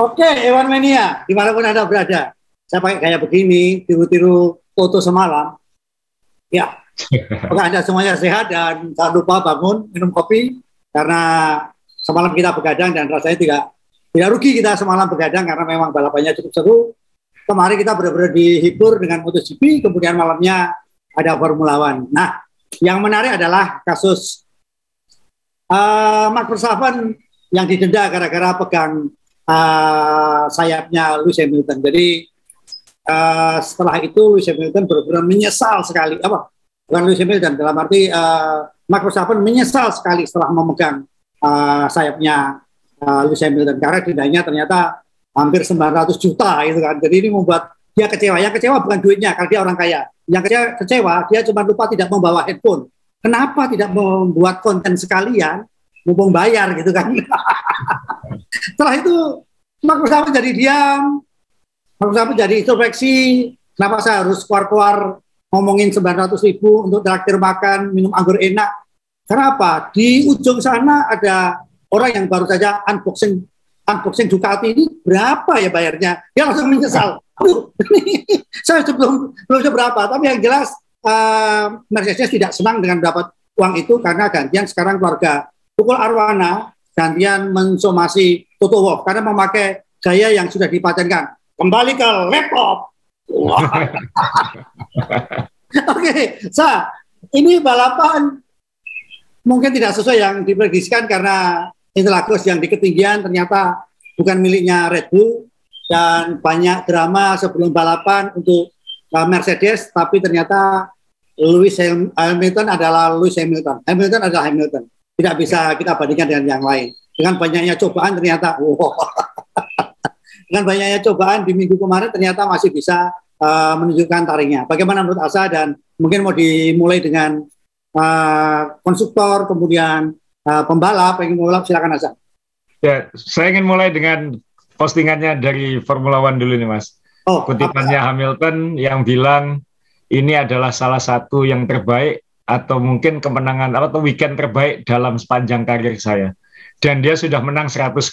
Oke, Ewan Mania, dimanapun Anda berada, saya pakai gaya begini, tiru-tiru foto semalam. Ya, semoga Anda semuanya sehat dan jangan lupa bangun, minum kopi, karena semalam kita begadang dan rasanya tidak rugi kita semalam begadang karena memang balapannya cukup seru. Kemarin kita benar-benar dihibur dengan MotoGP, kemudian malamnya ada Formula One. Nah, yang menarik adalah kasus Max Verstappen yang didenda gara-gara pegang sayapnya Lewis Hamilton. Jadi setelah itu Lewis Hamilton benar-benar menyesal sekali. Bukan Lewis Hamilton, dalam arti Max Verstappen menyesal sekali setelah memegang sayapnya Lewis Hamilton karena dendanya ternyata hampir 900 juta gitu kan. Jadi ini membuat dia kecewa. Yang kecewa bukan duitnya karena dia orang kaya. Yang kecewa dia cuma lupa tidak membawa headphone. Kenapa tidak membuat konten sekalian mumpung bayar gitu kan. Setelah itu Max Verstappen jadi diam, Max Verstappen jadi introspeksi, kenapa saya harus keluar-keluar ngomongin 900.000 untuk traktir makan, minum anggur enak. Kenapa? Di ujung sana ada orang yang baru saja unboxing Ducati ini berapa ya bayarnya? Dia langsung menyesal. Saya belum seberapa, tapi yang jelas Mercedes tidak senang dengan dapat uang itu karena gantian sekarang keluarga Tukul Arwana gantian mensomasi Toto Wolff karena memakai gaya yang sudah dipatenkan. Kembali ke laptop. Oke, ini balapan mungkin tidak sesuai yang diprediksikan karena Interlagos yang di ketinggian ternyata bukan miliknya Red Bull dan banyak drama sebelum balapan untuk Mercedes, tapi ternyata Lewis Hamilton adalah Lewis Hamilton. Hamilton adalah Hamilton. Tidak bisa kita bandingkan dengan yang lain. Dengan banyaknya cobaan ternyata, dengan banyaknya cobaan di minggu kemarin ternyata masih bisa menunjukkan taringnya. Bagaimana menurut Asa dan mungkin mau dimulai dengan konstruktor, kemudian pembalap, silakan Asa. Ya, saya ingin mulai dengan postingannya dari Formula One dulu nih Mas. Kutipannya Hamilton yang bilang ini adalah salah satu yang terbaik atau mungkin kemenangan atau weekend terbaik dalam sepanjang karir saya. Dan dia sudah menang 101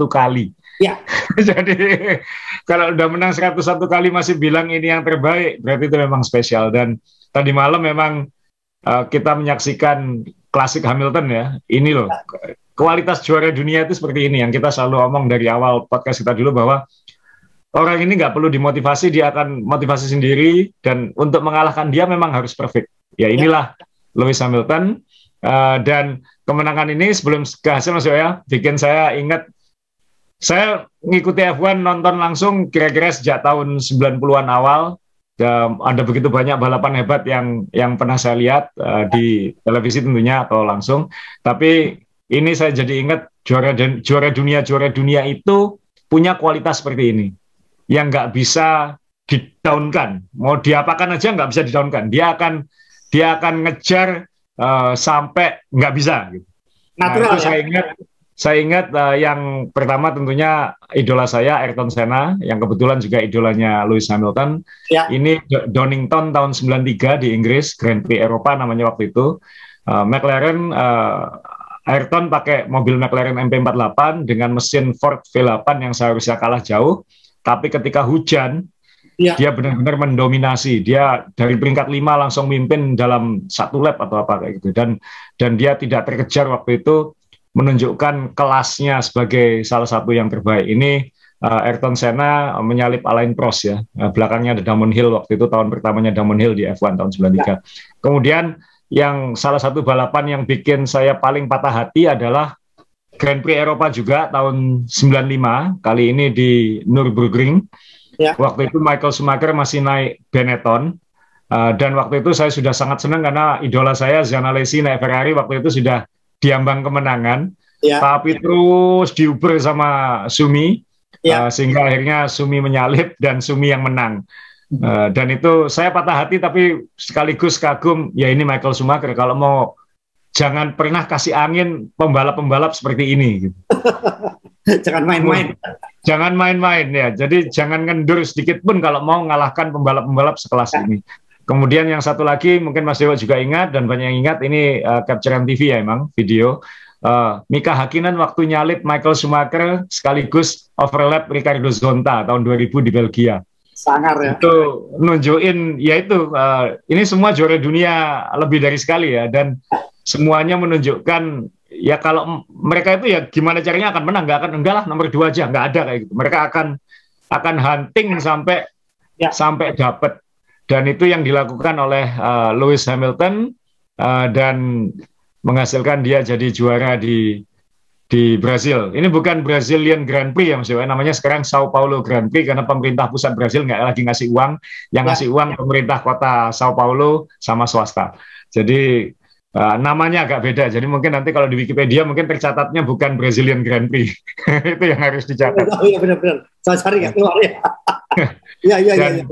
kali. Ya. Jadi kalau udah menang 101 kali masih bilang ini yang terbaik, berarti itu memang spesial. Dan tadi malam memang kita menyaksikan klasik Hamilton ya. Ini loh, kualitas juara dunia itu seperti ini yang kita selalu omong dari awal podcast kita dulu bahwa orang ini nggak perlu dimotivasi, dia akan motivasi sendiri dan untuk mengalahkan dia memang harus perfect. Ya inilah Lewis Hamilton dan kemenangan ini sebelum ke hasil Mas Yoya bikin saya ingat saya ngikuti F1 nonton langsung kira-kira sejak tahun 90-an awal. Ada begitu banyak balapan hebat yang pernah saya lihat di televisi tentunya atau langsung. Tapi ini saya jadi ingat juara dunia itu punya kualitas seperti ini yang nggak bisa didaunkan. Mau diapakan aja nggak bisa didaunkan. Dia akan ngejar sampai nggak bisa. Gitu. Natural, itu saya ingat yang pertama tentunya idola saya Ayrton Senna, yang kebetulan juga idolanya Lewis Hamilton. Ya. Ini Donington tahun 93 di Inggris, Grand Prix Eropa namanya waktu itu. McLaren Ayrton pakai mobil McLaren MP48 dengan mesin Ford V8 yang seharusnya kalah jauh, tapi ketika hujan, dia benar-benar mendominasi. Dia dari peringkat 5 langsung mimpin dalam 1 lap atau apa kayak gitu. Dan dia tidak terkejar waktu itu, menunjukkan kelasnya sebagai salah satu yang terbaik. Ini Ayrton Senna menyalip Alain Prost ya. Belakangnya ada Damon Hill waktu itu, tahun pertamanya Damon Hill di F1 tahun 93. Kemudian yang salah satu balapan yang bikin saya paling patah hati adalah Grand Prix Eropa juga tahun 95, kali ini di Nürburgring. Waktu itu Michael Schumacher masih naik Benetton, dan waktu itu saya sudah sangat senang karena idola saya Jean Alesi naik Ferrari waktu itu sudah diambang kemenangan, tapi terus diuber sama Sumi, sehingga akhirnya Sumi menyalip dan Sumi yang menang. Dan itu saya patah hati tapi sekaligus kagum, ya ini Michael Schumacher, kalau mau jangan pernah kasih angin pembalap-pembalap seperti ini gitu. Jangan main-main. Jangan main-main ya, jadi jangan ngendur sedikit pun kalau mau mengalahkan pembalap-pembalap sekelas ini. Kemudian yang satu lagi mungkin Mas Dewa juga ingat dan banyak yang ingat, ini Capture MTV ya emang video, Mika Hakkinen waktu nyalip Michael Schumacher sekaligus overlap Ricardo Zonta tahun 2000 di Belgia. Sangar ya. Itu nunjukin, yaitu ini semua juara dunia lebih dari sekali ya, dan semuanya menunjukkan ya kalau mereka itu ya gimana caranya akan menang, nggak akan enggak lah nomor 2 aja, nggak ada kayak gitu. Mereka akan hunting sampai dapat, dan itu yang dilakukan oleh Lewis Hamilton dan menghasilkan dia jadi juara di Brasil. Ini bukan Brazilian Grand Prix ya Mas Dewa, namanya sekarang Sao Paulo Grand Prix karena pemerintah pusat Brasil nggak lagi ngasih uang, yang ngasih uang pemerintah kota Sao Paulo sama swasta. Jadi namanya agak beda, jadi mungkin nanti kalau di Wikipedia mungkin tercatatnya bukan Brazilian Grand Prix. Itu yang harus dicatat. Oh iya benar-benar, saya cari nggak keluar ya. Iya.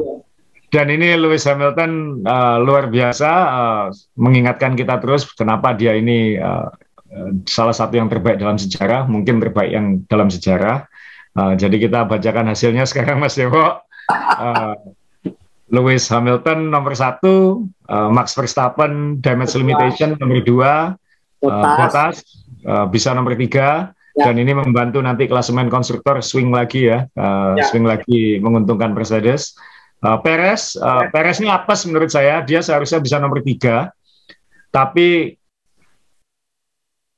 Dan ini Lewis Hamilton luar biasa, mengingatkan kita terus kenapa dia ini salah satu yang terbaik dalam sejarah, mungkin terbaik yang dalam sejarah. Jadi kita bacakan hasilnya sekarang Mas Dewo. Lewis Hamilton nomor 1, Max Verstappen damage limitation nomor 2, Bottas bisa nomor 3, dan ini membantu nanti klasemen konstruktor swing lagi ya, swing lagi menguntungkan Mercedes. Perez ini apes menurut saya, dia seharusnya bisa nomor 3, tapi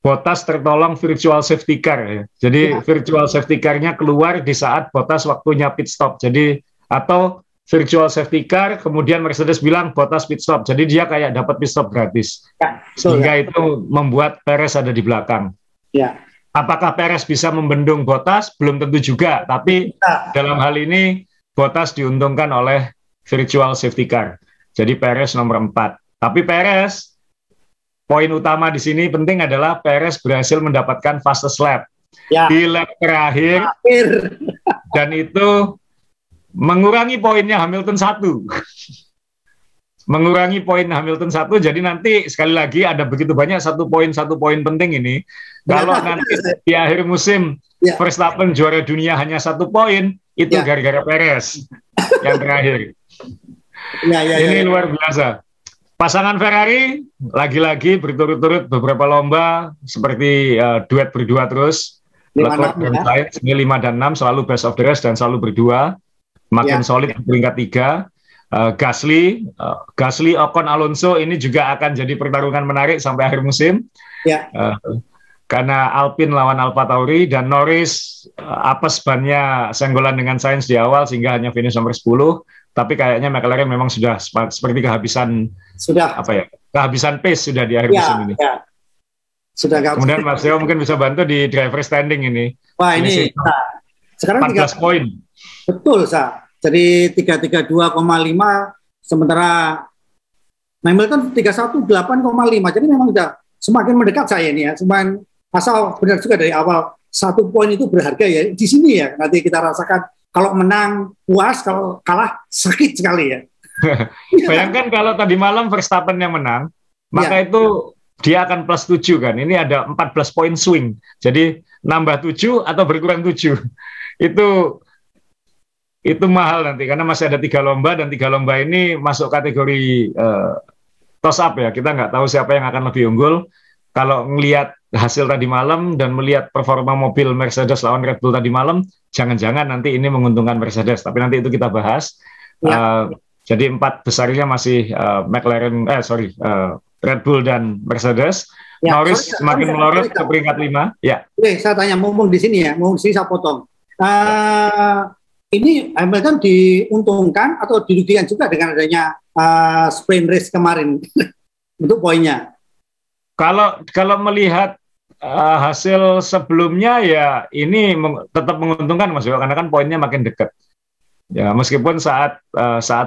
Bottas tertolong virtual safety car ya. Jadi virtual safety car-nya keluar di saat Bottas waktunya pit stop. Jadi atau virtual safety car, kemudian Mercedes bilang Bottas pit stop. Jadi dia kayak dapat pit stop gratis. Sehingga itu membuat Perez ada di belakang. Apakah Perez bisa membendung Bottas? Belum tentu juga. Tapi dalam hal ini Bottas diuntungkan oleh virtual safety car. Jadi Perez nomor 4. Tapi Perez, poin utama di sini penting adalah Perez berhasil mendapatkan fastest lap di lap terakhir, dan itu mengurangi poinnya Hamilton 1. Mengurangi poin Hamilton 1, jadi nanti sekali lagi ada begitu banyak satu poin penting ini. Kalau nanti di akhir musim Verstappen juara dunia hanya 1 poin, itu gara-gara Perez yang terakhir. Ini luar biasa. Pasangan Ferrari lagi-lagi berturut-turut beberapa lomba seperti duet berdua terus. Leclerc dan Sainz ini 5 dan 6 selalu best of the rest dan selalu berdua. Makin solid di peringkat 3. Gasly, Ocon, Alonso ini juga akan jadi pertarungan menarik sampai akhir musim. Karena Alpine lawan Alfa Tauri, dan Norris apes bannya senggolan dengan Sainz di awal sehingga hanya finish nomor 10. Tapi kayaknya McLaren memang sudah seperti kehabisan kehabisan pace sudah di akhir musim ini. Kemudian Mas Dewo mungkin bisa bantu di driver standing ini. Wah ini sekarang 14 poin. Betul, Sa. Jadi 332,5, sementara Hamilton 318,5. Jadi memang sudah semakin mendekat saya ini ya. Semakin asal benar juga dari awal 1 poin itu berharga ya. Di sini ya nanti kita rasakan. Kalau menang puas, kalau kalah sakit sekali ya. Bayangkan kalau tadi malam Verstappen yang menang, maka itu dia akan plus 7 kan. Ini ada 14 poin swing. Jadi nambah 7 atau berkurang 7. Itu mahal nanti karena masih ada 3 lomba, dan 3 lomba ini masuk kategori toss up ya. Kita nggak tahu siapa yang akan lebih unggul. Kalau ngelihat hasil tadi malam dan melihat performa mobil Mercedes lawan Red Bull tadi malam, jangan-jangan nanti ini menguntungkan Mercedes. Tapi nanti itu kita bahas. Ya. Jadi 4 besarnya masih Red Bull dan Mercedes. Ya, Norris semakin melorot ke peringkat 5. Ya. Saya tanya, mumpung di sini saya potong. Ini Hamilton diuntungkan atau dirugikan juga dengan adanya sprint race kemarin untuk poinnya? Kalau melihat hasil sebelumnya ya ini tetap menguntungkan Mas Yo, karena kan poinnya makin dekat. Ya meskipun saat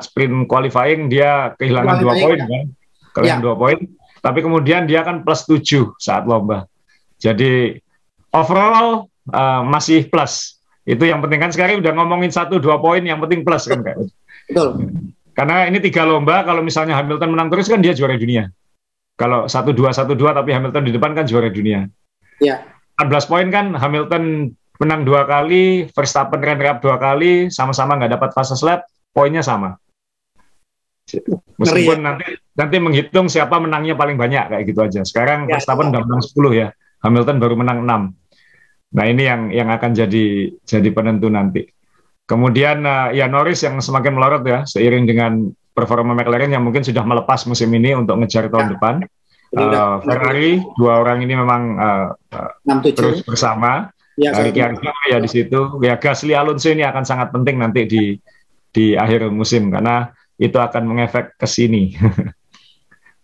sprint qualifying dia kehilangan 2 poin kan, kehilangan 2 poin, tapi kemudian dia kan plus 7 saat lomba. Jadi overall masih plus. Itu yang penting kan, sekarang udah ngomongin 1-2 poin, yang penting plus kan kayak. Betul. Karena ini 3 lomba, kalau misalnya Hamilton menang terus kan dia juara dunia. Kalau 1-2 tapi Hamilton di depan kan juara dunia. Ya. 14 poin kan, Hamilton menang 2 kali, Verstappen runner up 2 kali, sama-sama nggak dapat fastest lap, poinnya sama. Meskipun nanti menghitung siapa menangnya paling banyak kayak gitu aja. Sekarang Verstappen udah menang 10 ya, Hamilton baru menang 6. Nah ini yang akan jadi penentu nanti. Kemudian ya Norris yang semakin melorot ya, seiring dengan performa McLaren yang mungkin sudah melepas musim ini untuk ngejar tahun depan. Ferrari, 2 orang ini memang terus bersama. Ricciardo ya di situ. Ya Gasly, Alonso ini akan sangat penting nanti di akhir musim karena itu akan mengefek ke sini.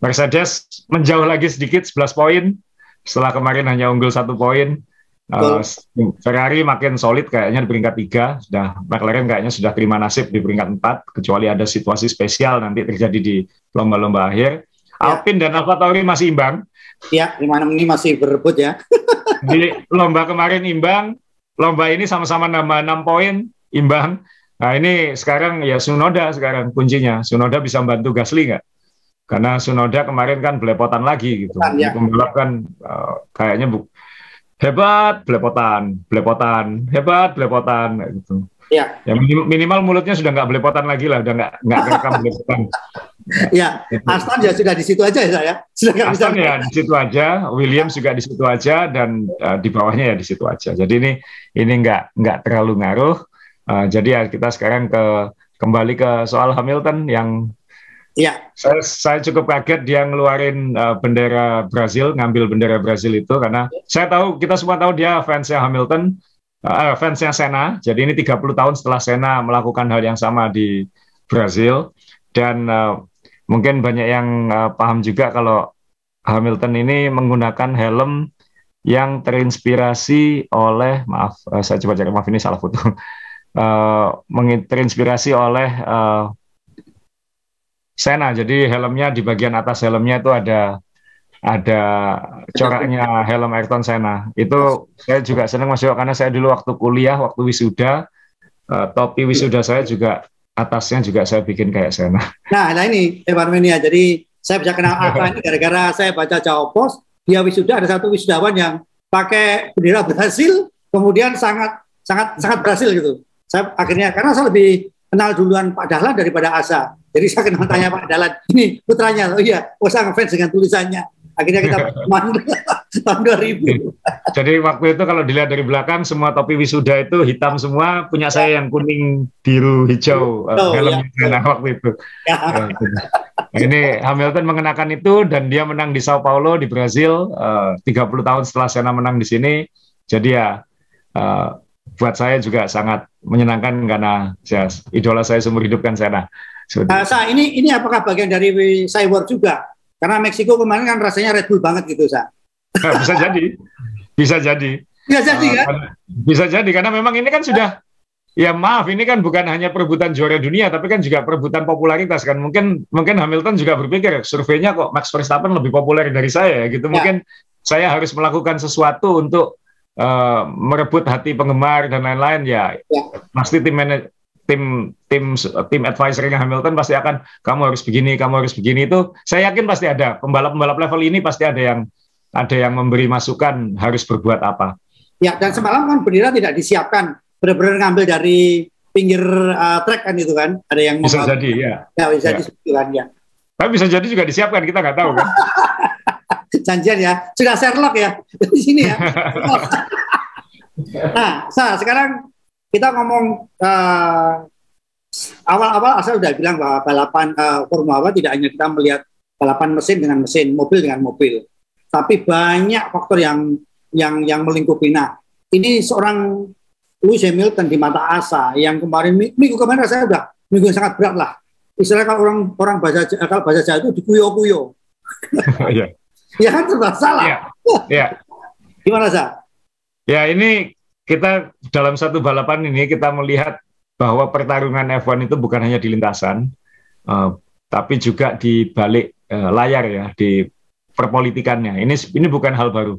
Mercedes menjauh lagi sedikit 11 poin setelah kemarin hanya unggul 1 poin. Ferrari makin solid kayaknya di peringkat 3, sudah McLaren kayaknya sudah terima nasib di peringkat 4, kecuali ada situasi spesial nanti terjadi di lomba-lomba akhir. Alpine dan AlphaTauri masih imbang. Ya, 5 ini masih berebut ya. Di lomba kemarin imbang, lomba ini sama-sama nambah 6 poin, imbang. Nah ini sekarang ya Tsunoda sekarang kuncinya. Tsunoda bisa membantu Gasly nggak? Karena Tsunoda kemarin kan belepotan lagi gitu. Pembalap kan kayaknya hebat belepotan gitu. Ya minimal mulutnya sudah nggak belepotan lagi lah, udah nggak kerekam belepotan. Ya, Aston ya sudah di situ aja ya saya. Aston ya di situ aja, Williams juga di situ aja, dan di bawahnya ya di situ aja. Jadi ini nggak terlalu ngaruh. Jadi ya kita sekarang kembali ke soal Hamilton yang saya cukup kaget dia ngeluarin bendera Brazil, ngambil bendera Brazil itu karena kita semua tahu dia fansnya Hamilton, fansnya Senna. Jadi ini 30 tahun setelah Senna melakukan hal yang sama di Brazil, dan mungkin banyak yang paham juga kalau Hamilton ini menggunakan helm yang terinspirasi oleh saya coba cari, maaf ini salah foto. Terinspirasi oleh Senna. Jadi helmnya di bagian atas helmnya itu ada coraknya helm Ayrton Senna. Itu saya juga senang Mas Yo, karena saya dulu waktu kuliah, waktu wisuda, topi wisuda saya juga atasnya juga saya bikin kayak Senna. Nah ini Evarmenia, jadi saya bisa kenal apa ini gara-gara saya baca Jawa Post. Dia wisuda, ada satu wisudawan yang pakai bendera Brasil, kemudian sangat Brasil gitu. Saya akhirnya, karena saya lebih kenal duluan Pak Dahlan daripada Asa. Jadi saya kenal tanya Pak Dahlan, ini putranya, saya ngefans dengan tulisannya. Akhirnya kita tahun 2000. Jadi waktu itu kalau dilihat dari belakang, semua topi wisuda itu hitam semua, punya saya yang kuning, biru, hijau, helmnya waktu itu. Nah, ini Hamilton mengenakan itu, dan dia menang di Sao Paulo di Brazil, 30 tahun setelah Senna menang di sini. Jadi ya buat saya juga sangat menyenangkan karena idola saya seumur hidup kan Senna. Ini apakah bagian dari Cyborg juga? Karena Meksiko kemarin kan rasanya Red Bull banget gitu, Bisa jadi. Kan? Bisa jadi karena memang ini kan sudah, ya maaf, ini kan bukan hanya perebutan juara dunia, tapi kan juga perebutan popularitas kan. Mungkin Hamilton juga berpikir, surveinya kok Max Verstappen lebih populer dari saya gitu. Mungkin saya harus melakukan sesuatu untuk merebut hati penggemar dan lain-lain ya. Pasti tim advisornya Hamilton pasti akan, kamu harus begini itu. Saya yakin pasti ada pembalap level ini, pasti ada yang memberi masukan harus berbuat apa. Ya, dan semalam kan bendera tidak disiapkan, benar-benar ngambil dari pinggir trek kan itu kan, ada yang bisa jadi ya. Ya bisa jadi kan ya. Tapi bisa jadi juga disiapkan, kita nggak tahu kan. janjian ya, sudah Sherlock ya di sini ya. Nah, sekarang kita ngomong awal-awal saya sudah bilang bahwa balapan Formula 1 tidak hanya kita melihat balapan mesin dengan mesin, mobil dengan mobil, tapi banyak faktor yang melingkupi. Nah, ini seorang Lewis Hamilton di mata asa yang kemarin minggu kemarin saya udah minggu yang sangat berat lah. Istilahnya kalau orang bahasa Jawa itu dikuyo-kuyo. Iya. Ya kan serba salah. Iya. Gimana Sa? Ya ini kita dalam satu balapan ini kita melihat bahwa pertarungan F1 itu bukan hanya di lintasan, tapi juga di balik layar ya, di perpolitikannya. Ini bukan hal baru.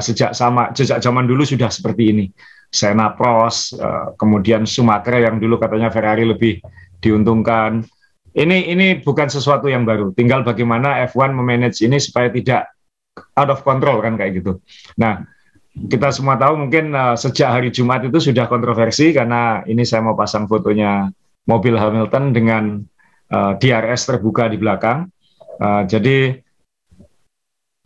Sejak zaman dulu sudah seperti ini. Senna, Prost, kemudian Schumacher yang dulu katanya Ferrari lebih diuntungkan. Ini bukan sesuatu yang baru. Tinggal bagaimana F1 memanage ini supaya tidak out of control kan kayak gitu. Nah, kita semua tahu mungkin sejak hari Jumat itu sudah kontroversi karena ini saya mau pasang fotonya mobil Hamilton dengan DRS terbuka di belakang. Jadi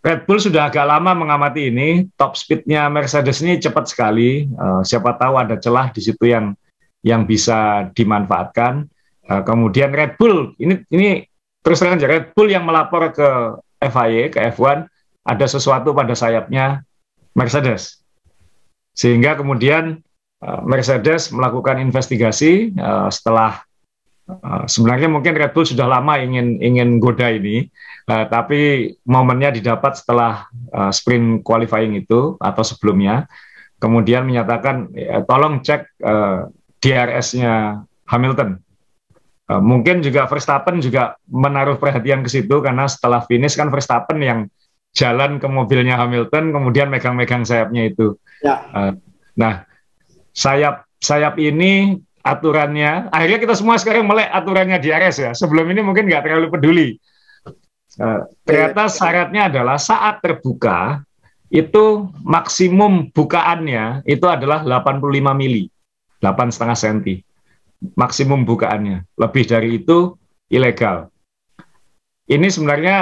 Red Bull sudah agak lama mengamati ini. Top speed-nya Mercedes ini cepat sekali. Siapa tahu ada celah di situ yang bisa dimanfaatkan. Kemudian Red Bull ini terus terang aja, Red Bull yang melapor ke FIA, ke F1 ada sesuatu pada sayapnya Mercedes, sehingga kemudian Mercedes melakukan investigasi setelah sebenarnya mungkin Red Bull sudah lama ingin goda ini, tapi momennya didapat setelah sprint qualifying itu atau sebelumnya, kemudian menyatakan tolong cek DRS-nya Hamilton. Mungkin juga Verstappen juga menaruh perhatian ke situ karena setelah finish kan Verstappen yang jalan ke mobilnya Hamilton kemudian megang-megang sayapnya itu. Ya. Nah, sayap ini aturannya akhirnya kita semua sekarang melek aturannya DRS ya. Sebelum ini mungkin nggak terlalu peduli. Ternyata syaratnya adalah saat terbuka itu maksimum bukaannya itu adalah 85 mili, 8,5 cm. Maksimum bukaannya. Lebih dari itu ilegal. Ini sebenarnya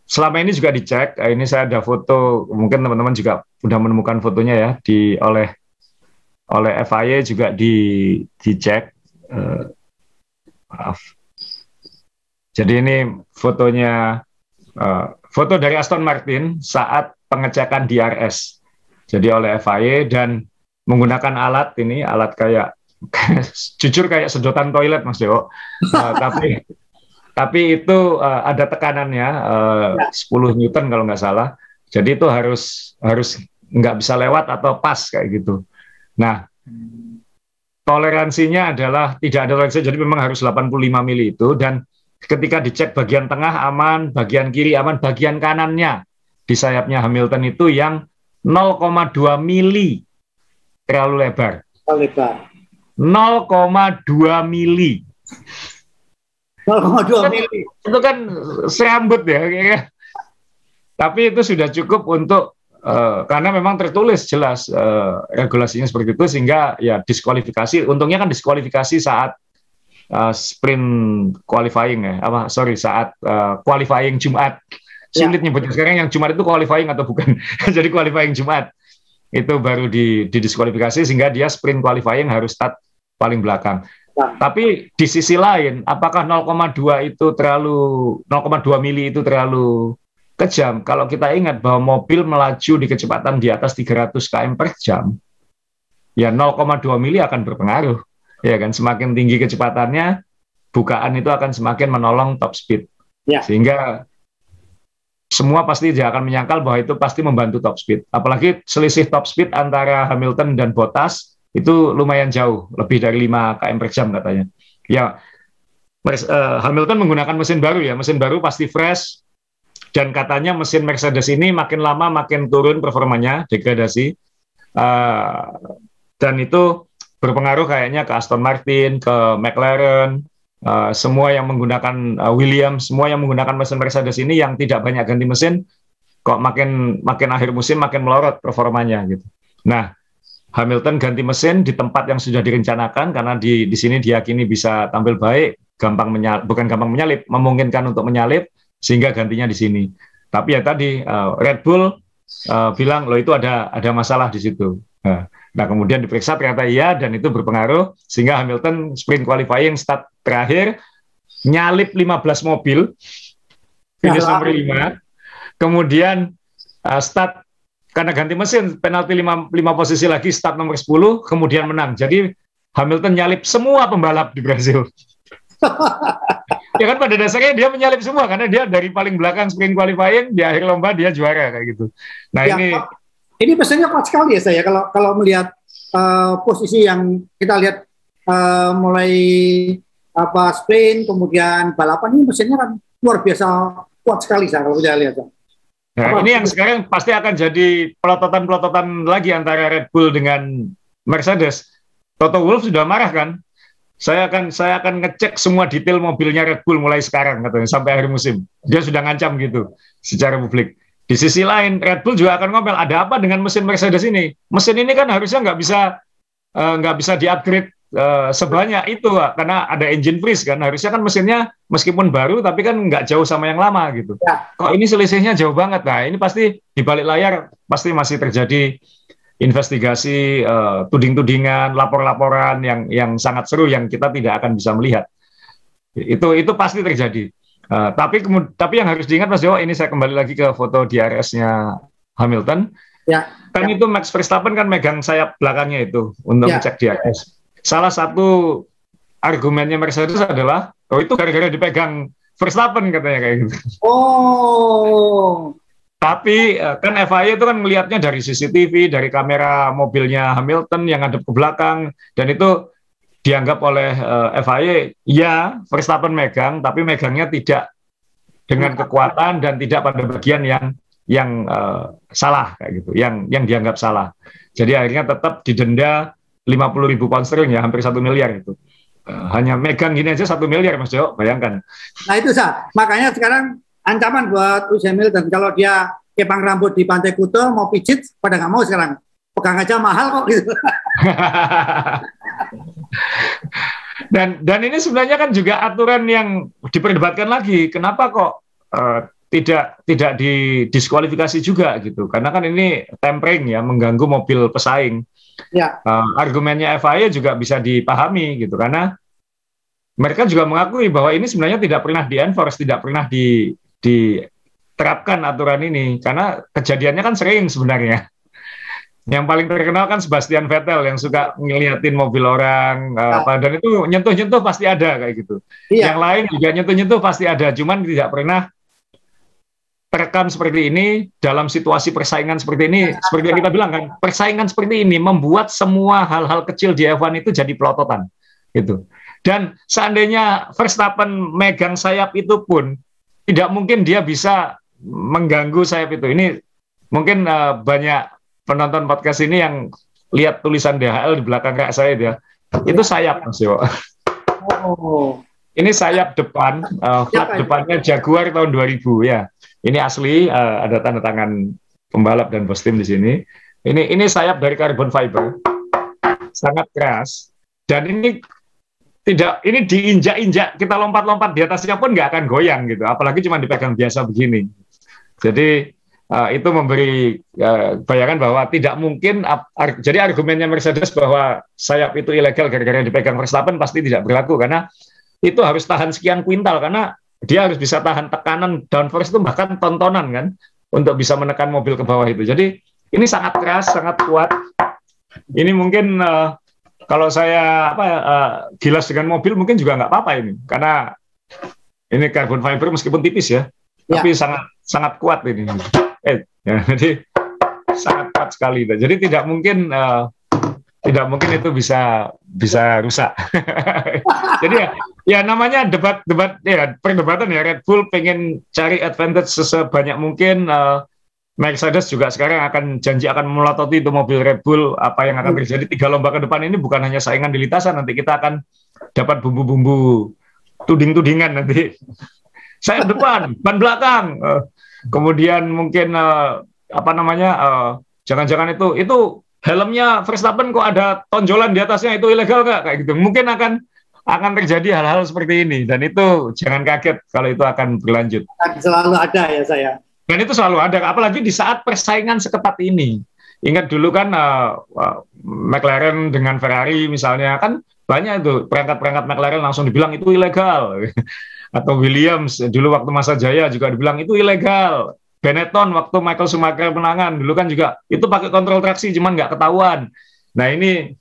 selama ini juga dicek. Ini saya ada foto, mungkin teman-teman juga sudah menemukan fotonya ya oleh FIA juga dicek. Maaf. Jadi ini fotonya, foto dari Aston Martin saat pengecekan DRS. Jadi oleh FIA dan menggunakan alat ini, alat kayak jujur kayak sedotan toilet Mas Dewo, tapi itu ada tekanannya 10 Newton kalau nggak salah, jadi itu harus nggak bisa lewat atau pas kayak gitu. Nah, toleransinya adalah tidak ada toleransi, jadi memang harus 85 mili itu, dan ketika dicek bagian tengah aman, bagian kiri aman, bagian kanannya di sayapnya Hamilton itu yang 0,2 mili terlalu lebar. 0,2 mili. 0,2 mili. Itu kan serambut ya. Tapi itu sudah cukup untuk karena memang tertulis jelas regulasinya seperti itu sehingga ya diskualifikasi. Untungnya kan diskualifikasi saat sprint qualifying ya. Saat qualifying Jumat. Sulit nyebutnya sekarang yang Jumat itu qualifying atau bukan. Jadi qualifying Jumat. Itu baru didiskualifikasi sehingga dia sprint qualifying harus start paling belakang. Tapi di sisi lain, apakah 0,2 mili itu terlalu kejam? Kalau kita ingat bahwa mobil melaju di kecepatan di atas 300 km per jam, ya 0,2 mili akan berpengaruh. Ya kan, semakin tinggi kecepatannya, bukaan itu akan semakin menolong top speed. Ya. Sehingga semua pasti dia akan menyangkal bahwa itu pasti membantu top speed. Apalagi selisih top speed antara Hamilton dan Bottas itu lumayan jauh, lebih dari 5 km per jam katanya. Ya, Hamilton menggunakan mesin baru ya, mesin baru pasti fresh, dan katanya mesin Mercedes ini makin lama makin turun performanya, degradasi, dan itu berpengaruh kayaknya ke Aston Martin, ke McLaren, semua yang menggunakan Williams, semua yang menggunakan mesin Mercedes ini yang tidak banyak ganti mesin, kok makin akhir musim makin melorot performanya gitu. Nah, Hamilton ganti mesin di tempat yang sudah direncanakan karena di sini diyakini bisa tampil baik, bukan gampang menyalip, memungkinkan untuk menyalip sehingga gantinya di sini. Tapi ya tadi Red Bull bilang loh itu ada masalah di situ. Nah kemudian diperiksa ternyata iya dan itu berpengaruh sehingga Hamilton sprint qualifying start terakhir nyalip 15 mobil finish nomor 5. Kemudian start karena ganti mesin penalti 5 posisi lagi start nomor 10 kemudian menang. Jadi Hamilton nyalip semua pembalap di Brasil. Ya kan pada dasarnya dia menyalip semua karena dia dari paling belakang sprint qualifying di akhir lomba dia juara kayak gitu. Nah ya, ini pesannya kuat sekali ya saya kalau melihat posisi yang kita lihat mulai sprint kemudian balapan ini mesinnya kan luar biasa kuat sekali saya kalau kita lihat. Nah, ini yang sekarang pasti akan jadi pelototan lagi antara Red Bull dengan Mercedes. Toto Wolff sudah marah kan? Saya akan ngecek semua detail mobilnya Red Bull mulai sekarang katanya sampai akhir musim. Dia sudah ngancam gitu secara publik. Di sisi lain Red Bull juga akan ngomel ada apa dengan mesin Mercedes ini? Mesin ini kan harusnya nggak bisa di-upgrade sebanyak itu karena ada engine freeze kan. Harusnya kan mesinnya meskipun baru tapi kan nggak jauh sama yang lama gitu. Ya. Kok ini selisihnya jauh banget? Nah ini pasti di balik layar pasti masih terjadi investigasi, tuding-tudingan, lapor-laporan yang sangat seru yang kita tidak akan bisa melihat. Itu pasti terjadi. Tapi yang harus diingat Mas Dewa, ini saya kembali lagi ke foto DRS-nya Hamilton. Ya. Kan itu Max Verstappen kan megang sayap belakangnya itu untuk ngecek DRS. Salah satu argumennya Mercedes adalah, itu gara-gara dipegang Verstappen katanya kayak gitu. Oh. Tapi kan FIA itu kan melihatnya dari CCTV, dari kamera mobilnya Hamilton yang ngadep ke belakang, dan itu dianggap oleh FIA, ya Verstappen megang, tapi megangnya tidak dengan kekuatan dan tidak pada bagian yang salah kayak gitu, yang dianggap salah. Jadi akhirnya tetap didenda 50.000 pound sterling ya, hampir 1 miliar itu. Hanya megang gini aja 1 miliar Mas Jo, bayangkan. Nah itu makanya sekarang ancaman buat Lewis Hamilton kalau dia kepang rambut di Pantai Kuta mau pijit pada nggak mau sekarang, pegang aja mahal kok gitu. dan ini sebenarnya kan juga aturan yang diperdebatkan lagi. Kenapa kok tidak didiskualifikasi juga gitu? Karena kan ini tampering ya, mengganggu mobil pesaing. Ya. Argumennya FIA juga bisa dipahami gitu karena mereka juga mengakui bahwa ini sebenarnya tidak pernah di-enforce, tidak pernah diterapkan aturan ini karena kejadiannya kan sering sebenarnya. Yang paling terkenal kan Sebastian Vettel yang suka ngeliatin mobil orang dan itu nyentuh-nyentuh pasti ada kayak gitu. Iya. Yang lain juga nyentuh-nyentuh pasti ada, cuman tidak pernah terekam seperti ini dalam situasi persaingan seperti ini. Seperti yang kita bilang kan, persaingan seperti ini membuat semua hal-hal kecil di F1 itu jadi pelototan gitu. Dan seandainya Verstappen megang sayap itu pun tidak mungkin dia bisa mengganggu sayap itu. Ini mungkin banyak penonton podcast ini yang lihat tulisan DHL di belakang rak saya dia. Itu sayap Mas Yo. Oh. Ini sayap depan, flat depannya Jaguar tahun 2000 ya. Ini asli, ada tanda tangan pembalap dan bos tim di sini. Ini sayap dari carbon fiber, sangat keras. Dan ini diinjak-injak, kita lompat-lompat di atasnya pun nggak akan goyang gitu. Apalagi cuma dipegang biasa begini. Jadi itu memberi bayangan bahwa tidak mungkin. Jadi argumennya Mercedes bahwa sayap itu ilegal gara-gara dipegang Verstappen pasti tidak berlaku karena itu harus tahan sekian kuintal karena dia harus bisa tahan tekanan downforce itu bahkan tontonan kan untuk bisa menekan mobil ke bawah itu. Jadi ini sangat keras, sangat kuat. Ini mungkin kalau saya gilas dengan mobil mungkin juga nggak apa-apa ini karena ini carbon fiber meskipun tipis ya, tapi sangat kuat ini. Jadi sangat kuat sekali. Jadi tidak mungkin itu bisa rusak. Jadi ya namanya debat ya, perdebatan ya. Red Bull pengen cari advantage sebanyak mungkin. Mercedes juga sekarang janji akan melototi itu mobil Red Bull. Apa yang akan terjadi 3 lomba ke depan ini bukan hanya saingan di lintasan, nanti kita akan dapat bumbu-bumbu tuding-tudingan nanti. Saya depan, ban belakang. Kemudian mungkin jangan-jangan itu helmnya Verstappen kok ada tonjolan di atasnya, itu ilegal nggak kayak gitu. Mungkin akan terjadi hal-hal seperti ini dan itu jangan kaget kalau itu akan berlanjut. Selalu ada ya saya. Dan itu selalu ada, apalagi di saat persaingan seketat ini. Ingat dulu kan McLaren dengan Ferrari misalnya, kan banyak itu perangkat-perangkat McLaren langsung dibilang itu ilegal. Atau Williams dulu waktu masa jaya juga dibilang itu ilegal. Benetton waktu Michael Schumacher menangan dulu kan juga itu pakai kontrol traksi cuman nggak ketahuan. Nah ini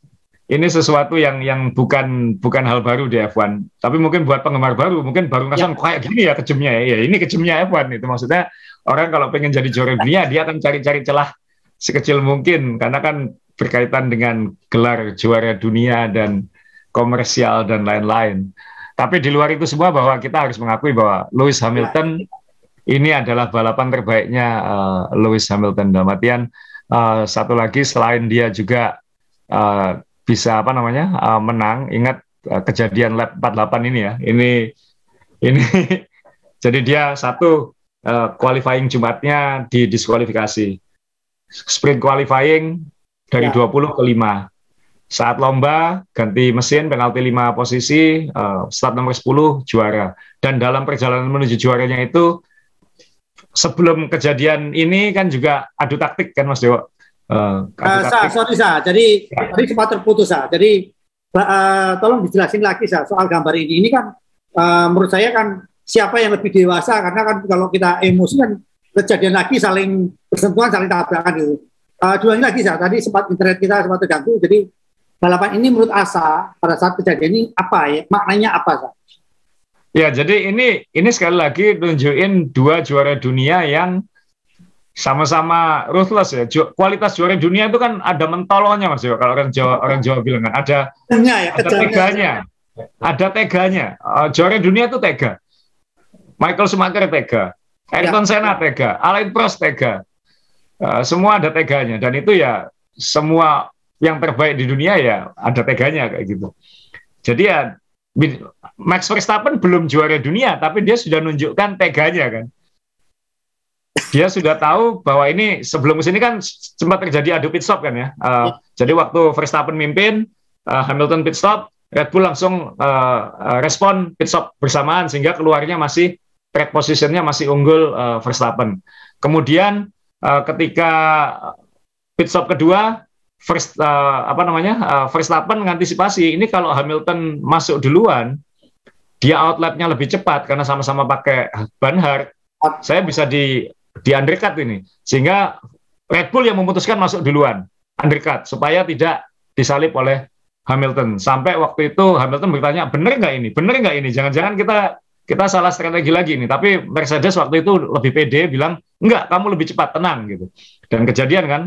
sesuatu yang bukan hal baru di F1. Tapi mungkin buat penggemar baru mungkin baru ngerasain kayak gini ya kejamnya ya. Ya ini kejamnya F1 itu, maksudnya orang kalau pengen jadi juara dunia dia akan cari-cari celah sekecil mungkin karena kan berkaitan dengan gelar juara dunia dan komersial dan lain-lain. Tapi di luar itu semua bahwa kita harus mengakui bahwa Lewis Hamilton ini adalah balapan terbaiknya Lewis Hamilton. Dalam artian satu lagi selain dia juga bisa menang. Ingat kejadian lap 48 ini ya. Ini jadi dia satu qualifying Jumatnya didiskualifikasi. Sprint qualifying dari 20 ke 5. Saat lomba ganti mesin penalti 5 posisi, start nomor 10 juara. Dan dalam perjalanan menuju juaranya itu sebelum kejadian ini kan juga adu taktik kan Mas Dewo? Sorry jadi tadi sempat terputus Jadi tolong dijelasin lagi soal gambar ini. Ini kan menurut saya kan siapa yang lebih dewasa, karena kan kalau kita emosi kan kejadian lagi saling bersentuhan, saling tabrakan gitu. Jualnya lagi tadi sempat internet kita sempat terganggu. Jadi balapan ini menurut Asa pada saat kejadian ini apa ya, maknanya apa Ya, jadi ini sekali lagi nunjukin dua juara dunia yang sama-sama ruthless ya. Kualitas juara dunia itu kan ada mentolonya Mas Dewo. Kalau orang Jawa bilang kan ada teganya. Ada teganya. Juara dunia itu tega. Michael Schumacher tega. Ayrton Senna tega. Alain Prost tega. Semua ada teganya. Dan itu ya semua yang terbaik di dunia ya ada teganya kayak gitu. Jadi ya Max Verstappen belum juara dunia, tapi dia sudah nunjukkan teganya kan. Dia sudah tahu bahwa ini sebelum kesini kan sempat terjadi adu pit stop kan ya. Jadi waktu Verstappen mimpin, Hamilton pit stop, Red Bull langsung respon pit stop bersamaan sehingga keluarnya masih track positionnya masih unggul Verstappen. Kemudian ketika pit stop kedua, Verstappen mengantisipasi ini kalau Hamilton masuk duluan, dia outlapnya lebih cepat karena sama-sama pakai ban hard, saya bisa di undercut ini, sehingga Red Bull yang memutuskan masuk duluan undercut supaya tidak disalip oleh Hamilton. Sampai waktu itu Hamilton bertanya, bener nggak ini, jangan-jangan kita salah strategi lagi nih. Tapi Mercedes waktu itu lebih pede bilang, enggak, kamu lebih cepat, tenang gitu. Dan kejadian kan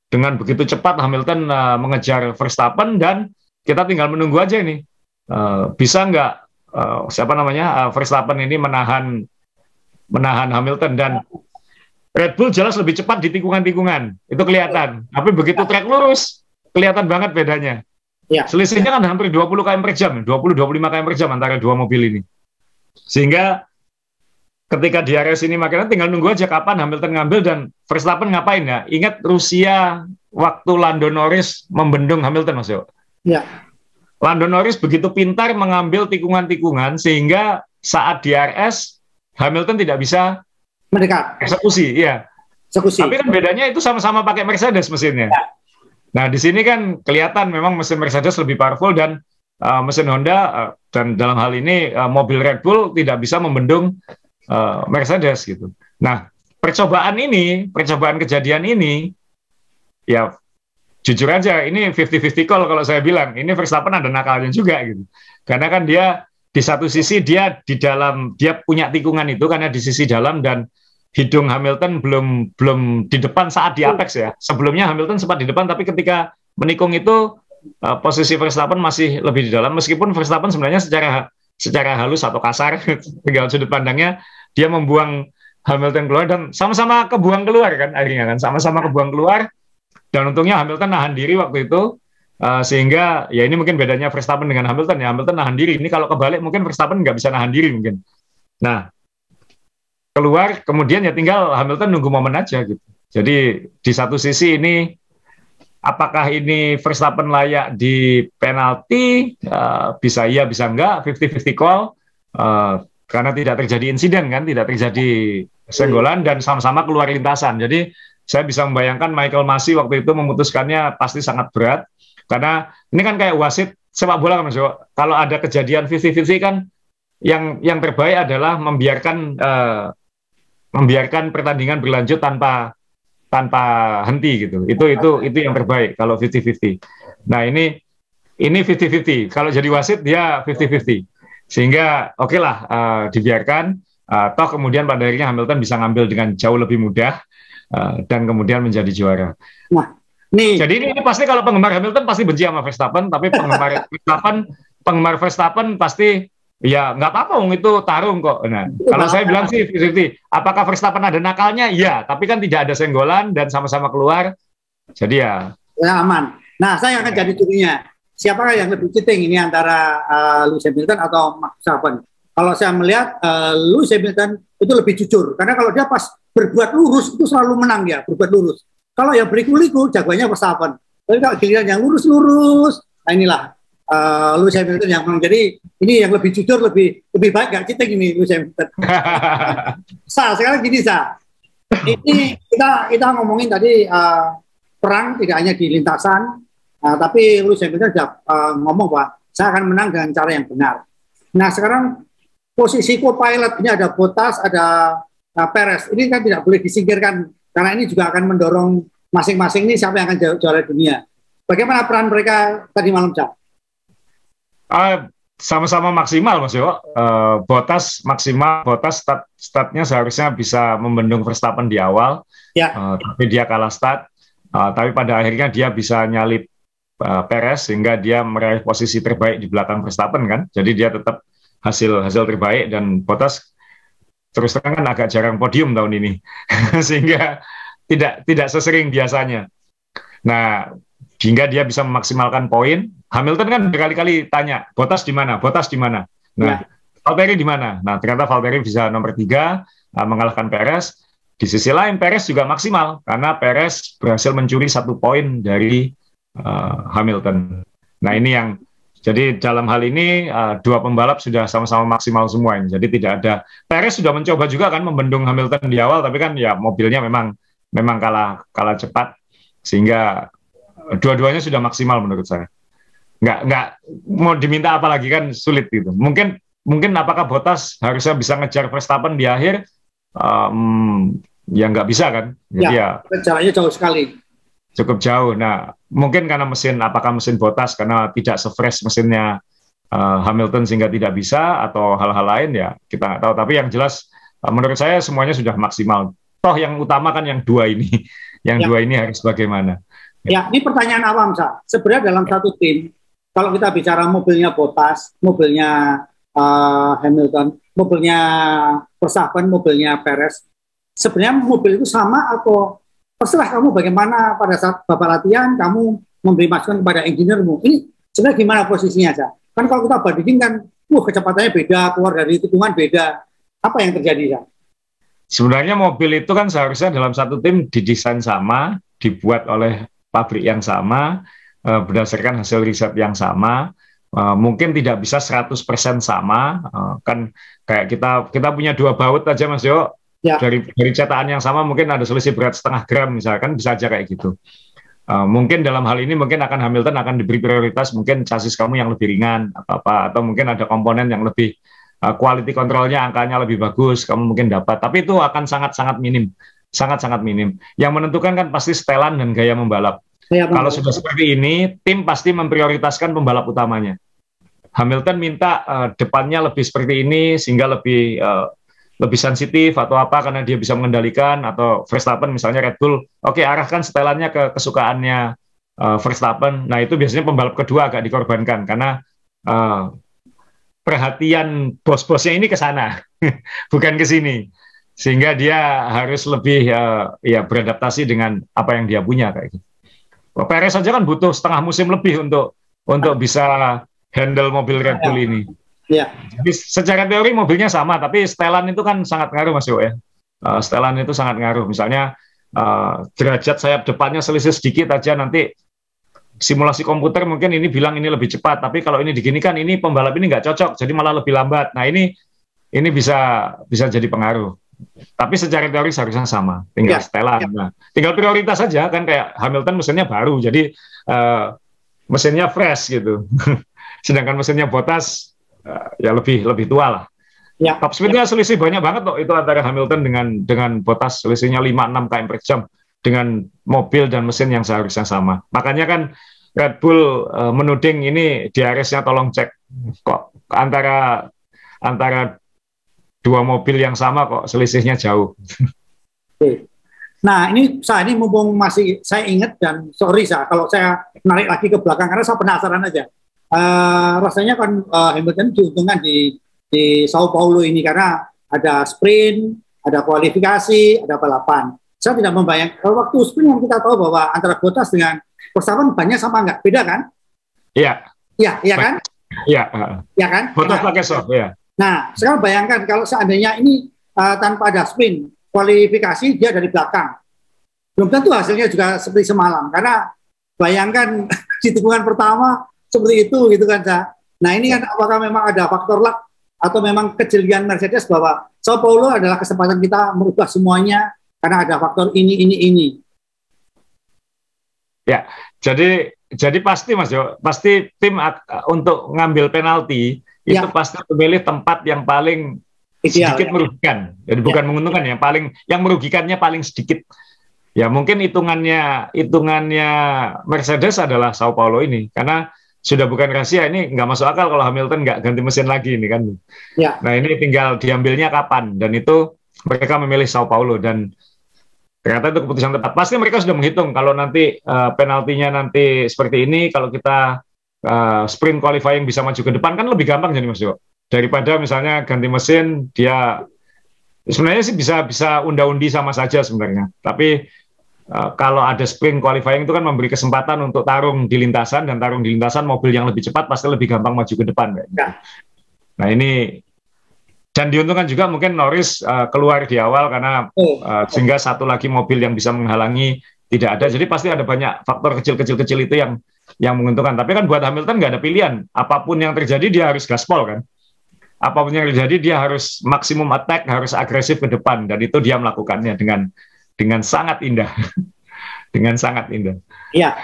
dengan begitu cepat Hamilton mengejar Verstappen, dan kita tinggal menunggu aja ini bisa nggak Verstappen ini menahan Hamilton. Dan Red Bull jelas lebih cepat di tikungan-tikungan, itu kelihatan. Tapi begitu trek lurus kelihatan banget bedanya. Selisihnya kan hampir 20 km per jam, 20-25 km per jam antara dua mobil ini. Sehingga ketika di area sini makanya tinggal nunggu aja kapan Hamilton ngambil dan Verstappen ngapain ya. Ingat Rusia waktu Lando Norris membendung Hamilton, Mas Yo. Ya. Lando Norris begitu pintar mengambil tikungan-tikungan sehingga saat di RS Hamilton tidak bisa mendekat. Eksekusi. Tapi kan bedanya itu sama-sama pakai Mercedes mesinnya. Ya. Nah di sini kan kelihatan memang mesin Mercedes lebih powerful dan mesin Honda dan dalam hal ini mobil Red Bull tidak bisa membendung Mercedes gitu. Nah, percobaan kejadian ini, ya jujur aja ini 50-50 call kalau saya bilang. Ini Verstappen ada nakalnya juga gitu. Karena kan dia di satu sisi dia punya tikungan itu karena di sisi dalam dan hidung Hamilton belum di depan saat di apex ya. Sebelumnya Hamilton sempat di depan tapi ketika menikung itu posisi Verstappen masih lebih di dalam, meskipun Verstappen sebenarnya secara halus atau kasar tinggal sudut pandangnya dia membuang Hamilton keluar dan sama-sama kebuang keluar kan akhirnya kan sama-sama kebuang keluar dan untungnya Hamilton nahan diri waktu itu sehingga ya ini mungkin bedanya Verstappen dengan Hamilton ya. Hamilton nahan diri, ini kalau kebalik mungkin Verstappen nggak bisa nahan diri mungkin. Nah keluar kemudian ya tinggal Hamilton nunggu momen aja gitu. Jadi di satu sisi ini apakah ini Verstappen layak di penalti? Bisa iya, bisa enggak, 50-50 call. Karena tidak terjadi insiden kan, tidak terjadi senggolan dan sama-sama keluar lintasan. Jadi saya bisa membayangkan Michael Masi waktu itu memutuskannya pasti sangat berat, karena ini kan kayak wasit sepak bola kan Mas Jo. Kalau ada kejadian 50-50 kan yang terbaik adalah membiarkan pertandingan berlanjut tanpa henti gitu. Itu yang terbaik kalau 50-50. Nah, ini 50-50. Kalau jadi wasit dia 50-50. Sehingga oke lah dibiarkan. Toh kemudian pada akhirnya Hamilton bisa ngambil dengan jauh lebih mudah dan kemudian menjadi juara. Nah, nih. Jadi ini pasti kalau penggemar Hamilton pasti benci sama Verstappen, tapi penggemar Verstappen pasti ya nggak apa-apa, itu tarung kok. Nah, kalau saya bilang sih 50-50. Apakah Verstappen ada nakalnya? Iya, tapi kan tidak ada senggolan dan sama-sama keluar. Jadi ya aman. Nah, saya akan jadi jurinya. Siapakah yang lebih cheating ini antara Lewis Hamilton atau Max Verstappen? Kalau saya melihat Lewis Hamilton itu lebih jujur, karena kalau dia pas berbuat lurus itu selalu menang dia, berbuat lurus. Kalau yang berliku-liku jagoannya Verstappen. Tapi kalau giliran yang lurus-lurus, nah inilah Lewis Hamilton yang menang. Jadi ini yang lebih jujur, lebih baik nggak cheating ini Lewis Hamilton. Sekarang gini ini kita ngomongin tadi perang tidak hanya di lintasan, tapi Lewis Hamilton sudah ngomong bahwa saya akan menang dengan cara yang benar. Nah, sekarang posisi co-pilot ini ada Bottas, ada Perez. Ini kan tidak boleh disingkirkan karena ini juga akan mendorong masing-masing ini siapa yang akan juara dunia. Bagaimana peran mereka tadi malam, Cak? Sama-sama maksimal, Mas Yo. Bottas maksimal, Bottas startnya seharusnya bisa membendung Verstappen di awal, tapi dia kalah start. Tapi pada akhirnya dia bisa nyalip Perez sehingga dia meraih posisi terbaik di belakang Verstappen kan. Jadi dia tetap hasil terbaik, dan Bottas terus terang kan agak jarang podium tahun ini sehingga tidak sesering biasanya. Nah, hingga dia bisa memaksimalkan poin. Hamilton kan berkali-kali tanya, Bottas di mana? Bottas di mana? Nah, Valtteri di mana? Nah, ternyata Valtteri bisa nomor 3 mengalahkan Perez. Di sisi lain Perez juga maksimal karena Perez berhasil mencuri 1 poin dari Hamilton. Nah, ini yang jadi dalam hal ini dua pembalap sudah sama-sama maksimal semua ini. Jadi tidak ada, Perez sudah mencoba juga kan membendung Hamilton di awal, tapi kan ya mobilnya memang kalah cepat sehingga dua-duanya sudah maksimal menurut saya. Nggak mau diminta apa lagi kan sulit gitu. Mungkin apakah Bottas harusnya bisa ngejar Verstappen di akhir? Ya nggak bisa kan. Jadi caranya jauh sekali. Cukup jauh. Nah, mungkin karena apakah mesin Bottas karena tidak se-fresh mesinnya Hamilton sehingga tidak bisa, atau hal-hal lain ya kita nggak tahu. Tapi yang jelas menurut saya semuanya sudah maksimal. Toh yang utama kan yang dua ini, dua ini harus bagaimana? Ya, ini pertanyaan awam, Sa. Sebenarnya dalam satu tim, kalau kita bicara mobilnya Bottas, mobilnya Hamilton, mobilnya Verstappen, mobilnya Perez, sebenarnya mobil itu sama atau terserah kamu bagaimana pada saat bapak latihan, kamu memberi masukan kepada engineer-mu. Ini sebenarnya gimana posisinya, Sa? Kan kalau kita bandingin kan, kecepatannya beda, keluar dari tikungan beda. Apa yang terjadi, Sa? Sebenarnya mobil itu kan seharusnya dalam satu tim didesain sama, dibuat oleh pabrik yang sama, berdasarkan hasil riset yang sama. Mungkin tidak bisa 100% sama, kan kayak kita punya 2 baut aja, Mas Jo. Ya. Dari cetakan yang sama mungkin ada selisih berat setengah gram misalkan, bisa aja kayak gitu. Mungkin dalam hal ini mungkin Hamilton akan diberi prioritas, mungkin chassis kamu yang lebih ringan atau mungkin ada komponen yang lebih quality controlnya angkanya lebih bagus, kamu mungkin dapat. Tapi itu akan sangat-sangat minim, sangat-sangat minim. Yang menentukan kan pasti setelan dan gaya membalap. Kalau sudah seperti ini, tim pasti memprioritaskan pembalap utamanya. Hamilton minta depannya lebih seperti ini sehingga lebih sensitif atau apa karena dia bisa mengendalikan, atau Verstappen misalnya Red Bull, oke, arahkan setelannya ke kesukaannya Verstappen. Nah, itu biasanya pembalap kedua agak dikorbankan karena perhatian bos-bosnya ini ke sana bukan ke sini, sehingga dia harus lebih beradaptasi dengan apa yang dia punya kayak gitu. Perez saja kan butuh setengah musim lebih untuk bisa handle mobil Red Bull ini. Ya. Jadi secara teori mobilnya sama, tapi setelan itu kan sangat ngaruh, Mas Yo ya. Setelan itu sangat ngaruh. Misalnya derajat sayap depannya selisih sedikit aja, nanti simulasi komputer mungkin ini bilang ini lebih cepat, tapi kalau ini diginikan ini pembalap ini nggak cocok, jadi malah lebih lambat. Nah ini bisa jadi pengaruh. Tapi secara teori seharusnya sama, tinggal setelan. Nah, tinggal prioritas saja kan, kayak Hamilton mesinnya baru, jadi mesinnya fresh gitu. Sedangkan mesinnya Bottas ya lebih tua lah. Top speednya selisih banyak banget loh itu antara Hamilton dengan Bottas, selisihnya 5-6 km per jam dengan mobil dan mesin yang seharusnya sama. Makanya kan Red Bull menuding ini DRS-nya tolong cek, kok antara dua mobil yang sama kok selisihnya jauh. Nah ini mumpung masih saya ingat, dan sorry kalau saya narik lagi ke belakang karena saya penasaran aja. Rasanya kan Hamilton diuntungkan di Sao Paulo ini karena ada sprint, ada kualifikasi, ada balapan. Saya tidak membayangkan kalau waktu sprint yang kita tahu bahwa antara Bottas dengan Verstappen banyak sama nggak? Beda kan? Iya. Iya kan? Iya. Iya kan? Bottas pakai soft, ya. Nah, sekarang bayangkan kalau seandainya ini tanpa ada sprint, kualifikasi dia dari belakang. Belum tentu hasilnya juga seperti semalam, karena bayangkan di tikungan pertama seperti itu gitu kan. Nah ini kan apakah memang ada faktor luck atau memang kejelian Mercedes bahwa Sao Paulo adalah kesempatan kita merubah semuanya karena ada faktor ini. Ya, jadi pasti Mas Jo, pasti tim untuk ngambil penalti itu pasti memilih tempat yang paling sedikit merugikan. Jadi bukan menguntungkan ya, yang merugikannya paling sedikit. Ya mungkin hitungannya Mercedes adalah Sao Paulo ini, karena sudah bukan rahasia, ini nggak masuk akal kalau Hamilton nggak ganti mesin lagi ini kan. Ya. Nah ini tinggal diambilnya kapan, dan itu mereka memilih Sao Paulo, dan ternyata itu keputusan tepat. Pasti mereka sudah menghitung kalau nanti penaltinya nanti seperti ini, kalau kita sprint qualifying bisa maju ke depan kan lebih gampang jadi Mas Jo. Daripada misalnya ganti mesin, dia sebenarnya sih bisa unda-undi sama saja sebenarnya. Tapi kalau ada sprint qualifying itu kan memberi kesempatan untuk tarung di lintasan, dan tarung di lintasan mobil yang lebih cepat pasti lebih gampang maju ke depan. Ya. Nah ini, dan diuntungkan juga mungkin Norris keluar di awal karena sehingga satu lagi mobil yang bisa menghalangi tidak ada. Jadi pasti ada banyak faktor kecil-kecil itu yang menguntungkan. Tapi kan buat Hamilton nggak ada pilihan. Apapun yang terjadi dia harus gaspol kan. Apapun yang terjadi dia harus maksimum attack, harus agresif ke depan, dan itu dia melakukannya dengan sangat indah. Dengan sangat indah. Iya.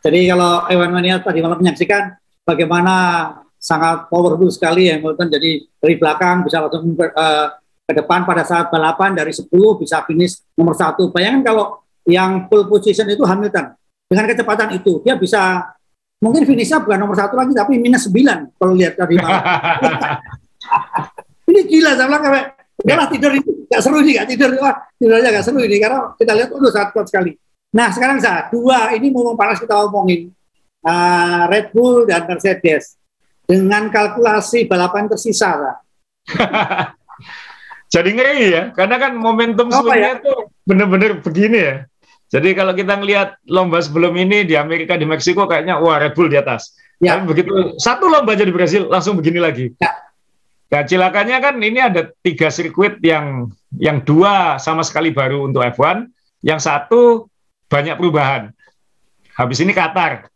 Jadi kalau Ewan Mania tadi malam menyaksikan bagaimana sangat powerful sekali Hamilton, jadi dari belakang bisa langsung ke depan pada saat balapan, dari 10 bisa finish nomor 1. Bayangkan kalau yang pole position itu Hamilton, dengan kecepatan itu dia bisa mungkin finishnya bukan nomor 1 lagi tapi minus 9 kalau lihat tadi malam. Ini gila, saya bilang kayak udahlah tidur ini nggak seru nih, tidur aja nggak seru ini karena kita lihat sangat kuat sekali. Nah sekarang dua ini mumpung panas kita ngomongin Red Bull dan Mercedes dengan kalkulasi balapan tersisa. Jadi ngeri ya, karena kan momentum sebelumnya itu benar-benar begini ya. Jadi kalau kita ngelihat lomba sebelum ini di Amerika, di Meksiko kayaknya wah Red Bull di atas. Ya. Tapi begitu satu lomba aja di Brasil langsung begini lagi. Ya. Nah, cilakanya kan ini ada 3 sirkuit yang 2 sama sekali baru untuk F1, yang 1 banyak perubahan. Habis ini Qatar.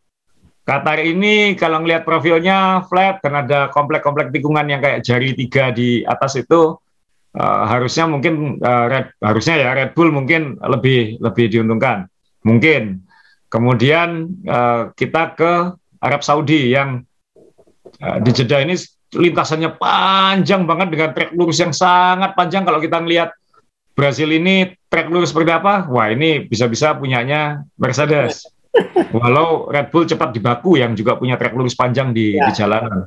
Qatar ini kalau ngelihat profilnya flat dan ada komplek-komplek tikungan yang kayak jari 3 di atas itu, harusnya mungkin Red Bull mungkin lebih diuntungkan. Mungkin. Kemudian kita ke Arab Saudi yang di Jeddah ini lintasannya panjang banget dengan trek lurus yang sangat panjang. Kalau kita ngelihat Brasil ini trek lurus seperti apa, wah ini bisa-bisa punyanya Mercedes. Walau Red Bull cepat di Baku yang juga punya trek lurus panjang di jalanan.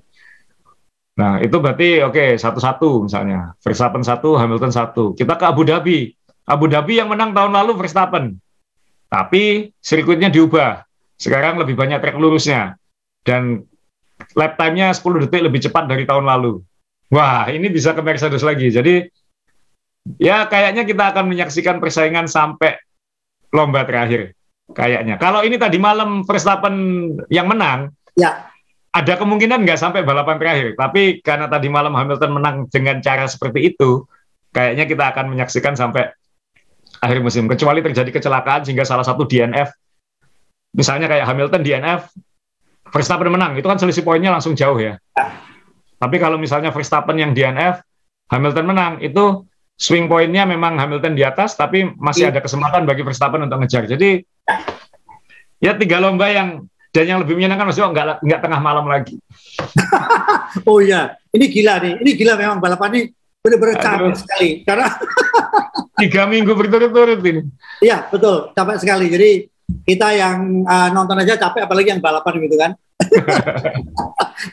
Nah itu berarti oke, 1-1 misalnya. Verstappen 1, Hamilton 1. Kita ke Abu Dhabi. Abu Dhabi yang menang tahun lalu Verstappen. Tapi sirkuitnya diubah. Sekarang lebih banyak trek lurusnya. Dan lap time-nya 10 detik lebih cepat dari tahun lalu. Wah, ini bisa ke Mercedes lagi. Jadi, ya kayaknya kita akan menyaksikan persaingan sampai lomba terakhir. Kayaknya. Kalau ini tadi malam Verstappen yang menang, ya ada kemungkinan nggak sampai balapan terakhir. Tapi karena tadi malam Hamilton menang dengan cara seperti itu, kayaknya kita akan menyaksikan sampai akhir musim. Kecuali terjadi kecelakaan sehingga salah satu DNF. Misalnya kayak Hamilton DNF, Verstappen menang, itu kan selisih poinnya langsung jauh ya. Tapi kalau misalnya Verstappen yang DNF, Hamilton menang, itu swing pointnya memang Hamilton di atas, tapi masih ada kesempatan bagi Verstappen untuk ngejar. Jadi ya 3 lomba dan yang lebih menyenangkan maksudnya nggak tengah malam lagi. Oh iya, ini gila nih, ini gila memang balapan ini benar-benar capek sekali karena 3 minggu berturut-turut ini. Iya betul, capek sekali. Jadi kita yang nonton aja capek, apalagi yang balapan gitu kan.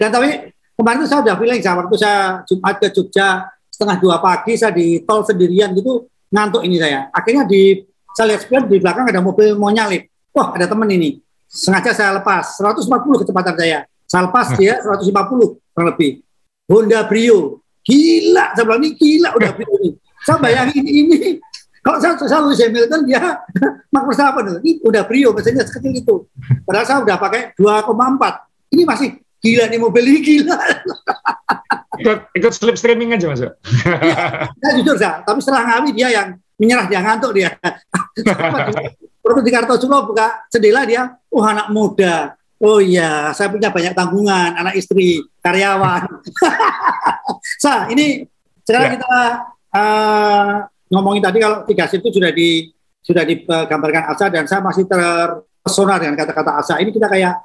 Dan tapi kemarin itu saya udah feeling, waktu saya Jumat ke Jogja 1:30 pagi, saya di tol sendirian gitu, ngantuk ini saya. Akhirnya saya lihat spion di belakang ada mobil mau nyalip. Wah, ada temen ini. Sengaja saya lepas 140 kecepatan saya. Saya lepas dia 150 kurang lebih. Honda Brio. Gila, saya bilang ini gila udah Brio ini. Saya bayangin ini kalau saya Lewis Hamilton dia Max Verstappen ini udah Brio, biasanya sekecil itu. Padahal saya udah pakai 2,4. Ini masih gila nih mobil ini, gila. Ikut slip streaming aja Mas. Ya, jujur saya, tapi setelah ngawi dia yang menyerah, dia ngantuk dia. Waktu di Kartosulo buka jendela dia, anak muda. Oh iya, saya punya banyak tanggungan, anak istri, karyawan. Ini sekarang kita ngomongin tadi kalau 3 shift itu sudah digambarkan Asa, dan saya masih terpesona dengan kata-kata Asa. Ini kita kayak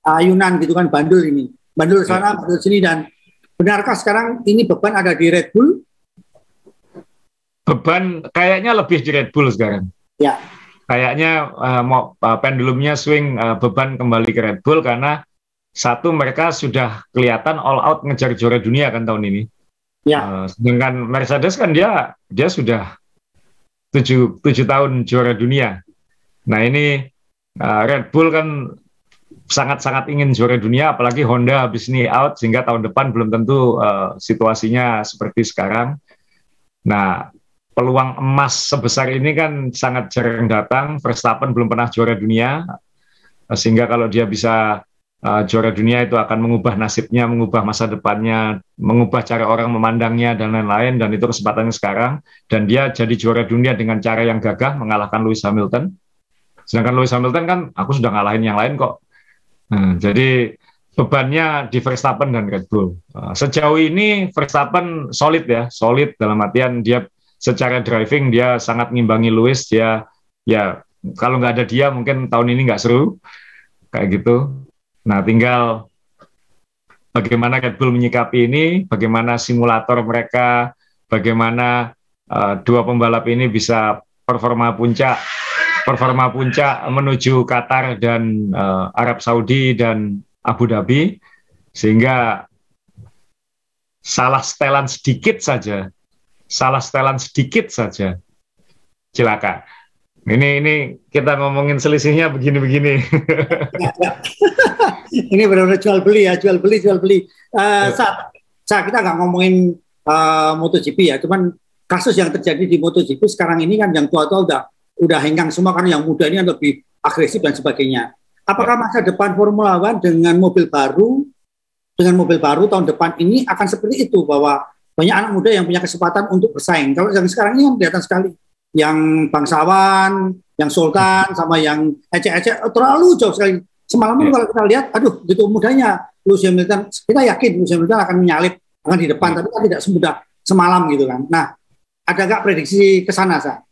ayunan gitu kan, bandul ini. Bandul sana, bandul sini, dan benarkah sekarang ini beban ada di Red Bull? Beban kayaknya lebih di Red Bull sekarang. Ya. Kayaknya pendulumnya swing beban kembali ke Red Bull karena satu, mereka sudah kelihatan all out ngejar juara dunia kan tahun ini. Ya. Sedangkan Mercedes kan dia sudah 7 tahun juara dunia. Nah ini Red Bull kan sangat-sangat ingin juara dunia, apalagi Honda habis ini out, sehingga tahun depan belum tentu situasinya seperti sekarang. Nah, peluang emas sebesar ini kan sangat jarang datang. Verstappen belum pernah juara dunia, sehingga kalau dia bisa juara dunia itu akan mengubah nasibnya, mengubah masa depannya, mengubah cara orang memandangnya, dan lain-lain, dan itu kesempatannya sekarang. Dan dia jadi juara dunia dengan cara yang gagah, mengalahkan Lewis Hamilton. Sedangkan Lewis Hamilton kan, aku sudah ngalahin yang lain kok. Jadi bebannya di Verstappen dan Red Bull. Sejauh ini Verstappen solid ya, solid dalam artian dia secara driving dia sangat ngimbangi Lewis. Dia ya kalau nggak ada dia mungkin tahun ini nggak seru kayak gitu. Nah tinggal bagaimana Red Bull menyikapi ini, bagaimana simulator mereka, bagaimana dua pembalap ini bisa performa puncak menuju Qatar dan Arab Saudi dan Abu Dhabi, sehingga salah setelan sedikit saja celaka. Ini kita ngomongin selisihnya begini-begini. Ini benar-benar jual beli. Kita nggak ngomongin MotoGP ya, cuman kasus yang terjadi di MotoGP sekarang ini kan yang tua-tua udah hengkang semua, karena yang muda ini lebih agresif dan sebagainya. Apakah masa depan Formula One dengan mobil baru tahun depan ini akan seperti itu, bahwa banyak anak muda yang punya kesempatan untuk bersaing? Kalau yang sekarang ini yang kelihatan sekali, yang bangsawan, yang sultan, sama yang ecek-ecek terlalu jauh sekali. Semalam kalau kita lihat, aduh gitu mudanya Lewis Hamilton, kita yakin Lewis Hamilton akan menyalip, akan di depan, tapi kan tidak semudah semalam gitu kan. Nah, ada nggak prediksi ke sana, Sa?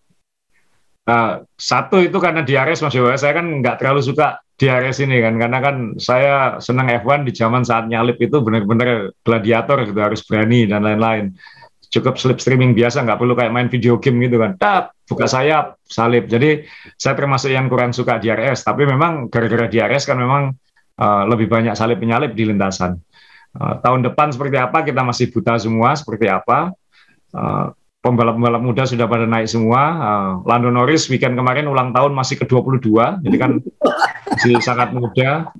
Satu itu karena DRS, Mas Yoga. Saya kan nggak terlalu suka DRS ini kan, karena kan saya senang F1 di zaman saat nyalip itu benar-benar gladiator gitu, harus berani dan lain-lain. Cukup slipstreaming biasa, nggak perlu kayak main video game gitu kan, buka sayap, salip. Jadi saya termasuk yang kurang suka DRS, tapi memang gara-gara DRS kan memang lebih banyak salip penyalip di lintasan. Tahun depan seperti apa kita masih buta semua, seperti apa. Pembalap-pembalap muda sudah pada naik semua. Lando Norris weekend kemarin ulang tahun masih ke-22, jadi kan masih sangat muda.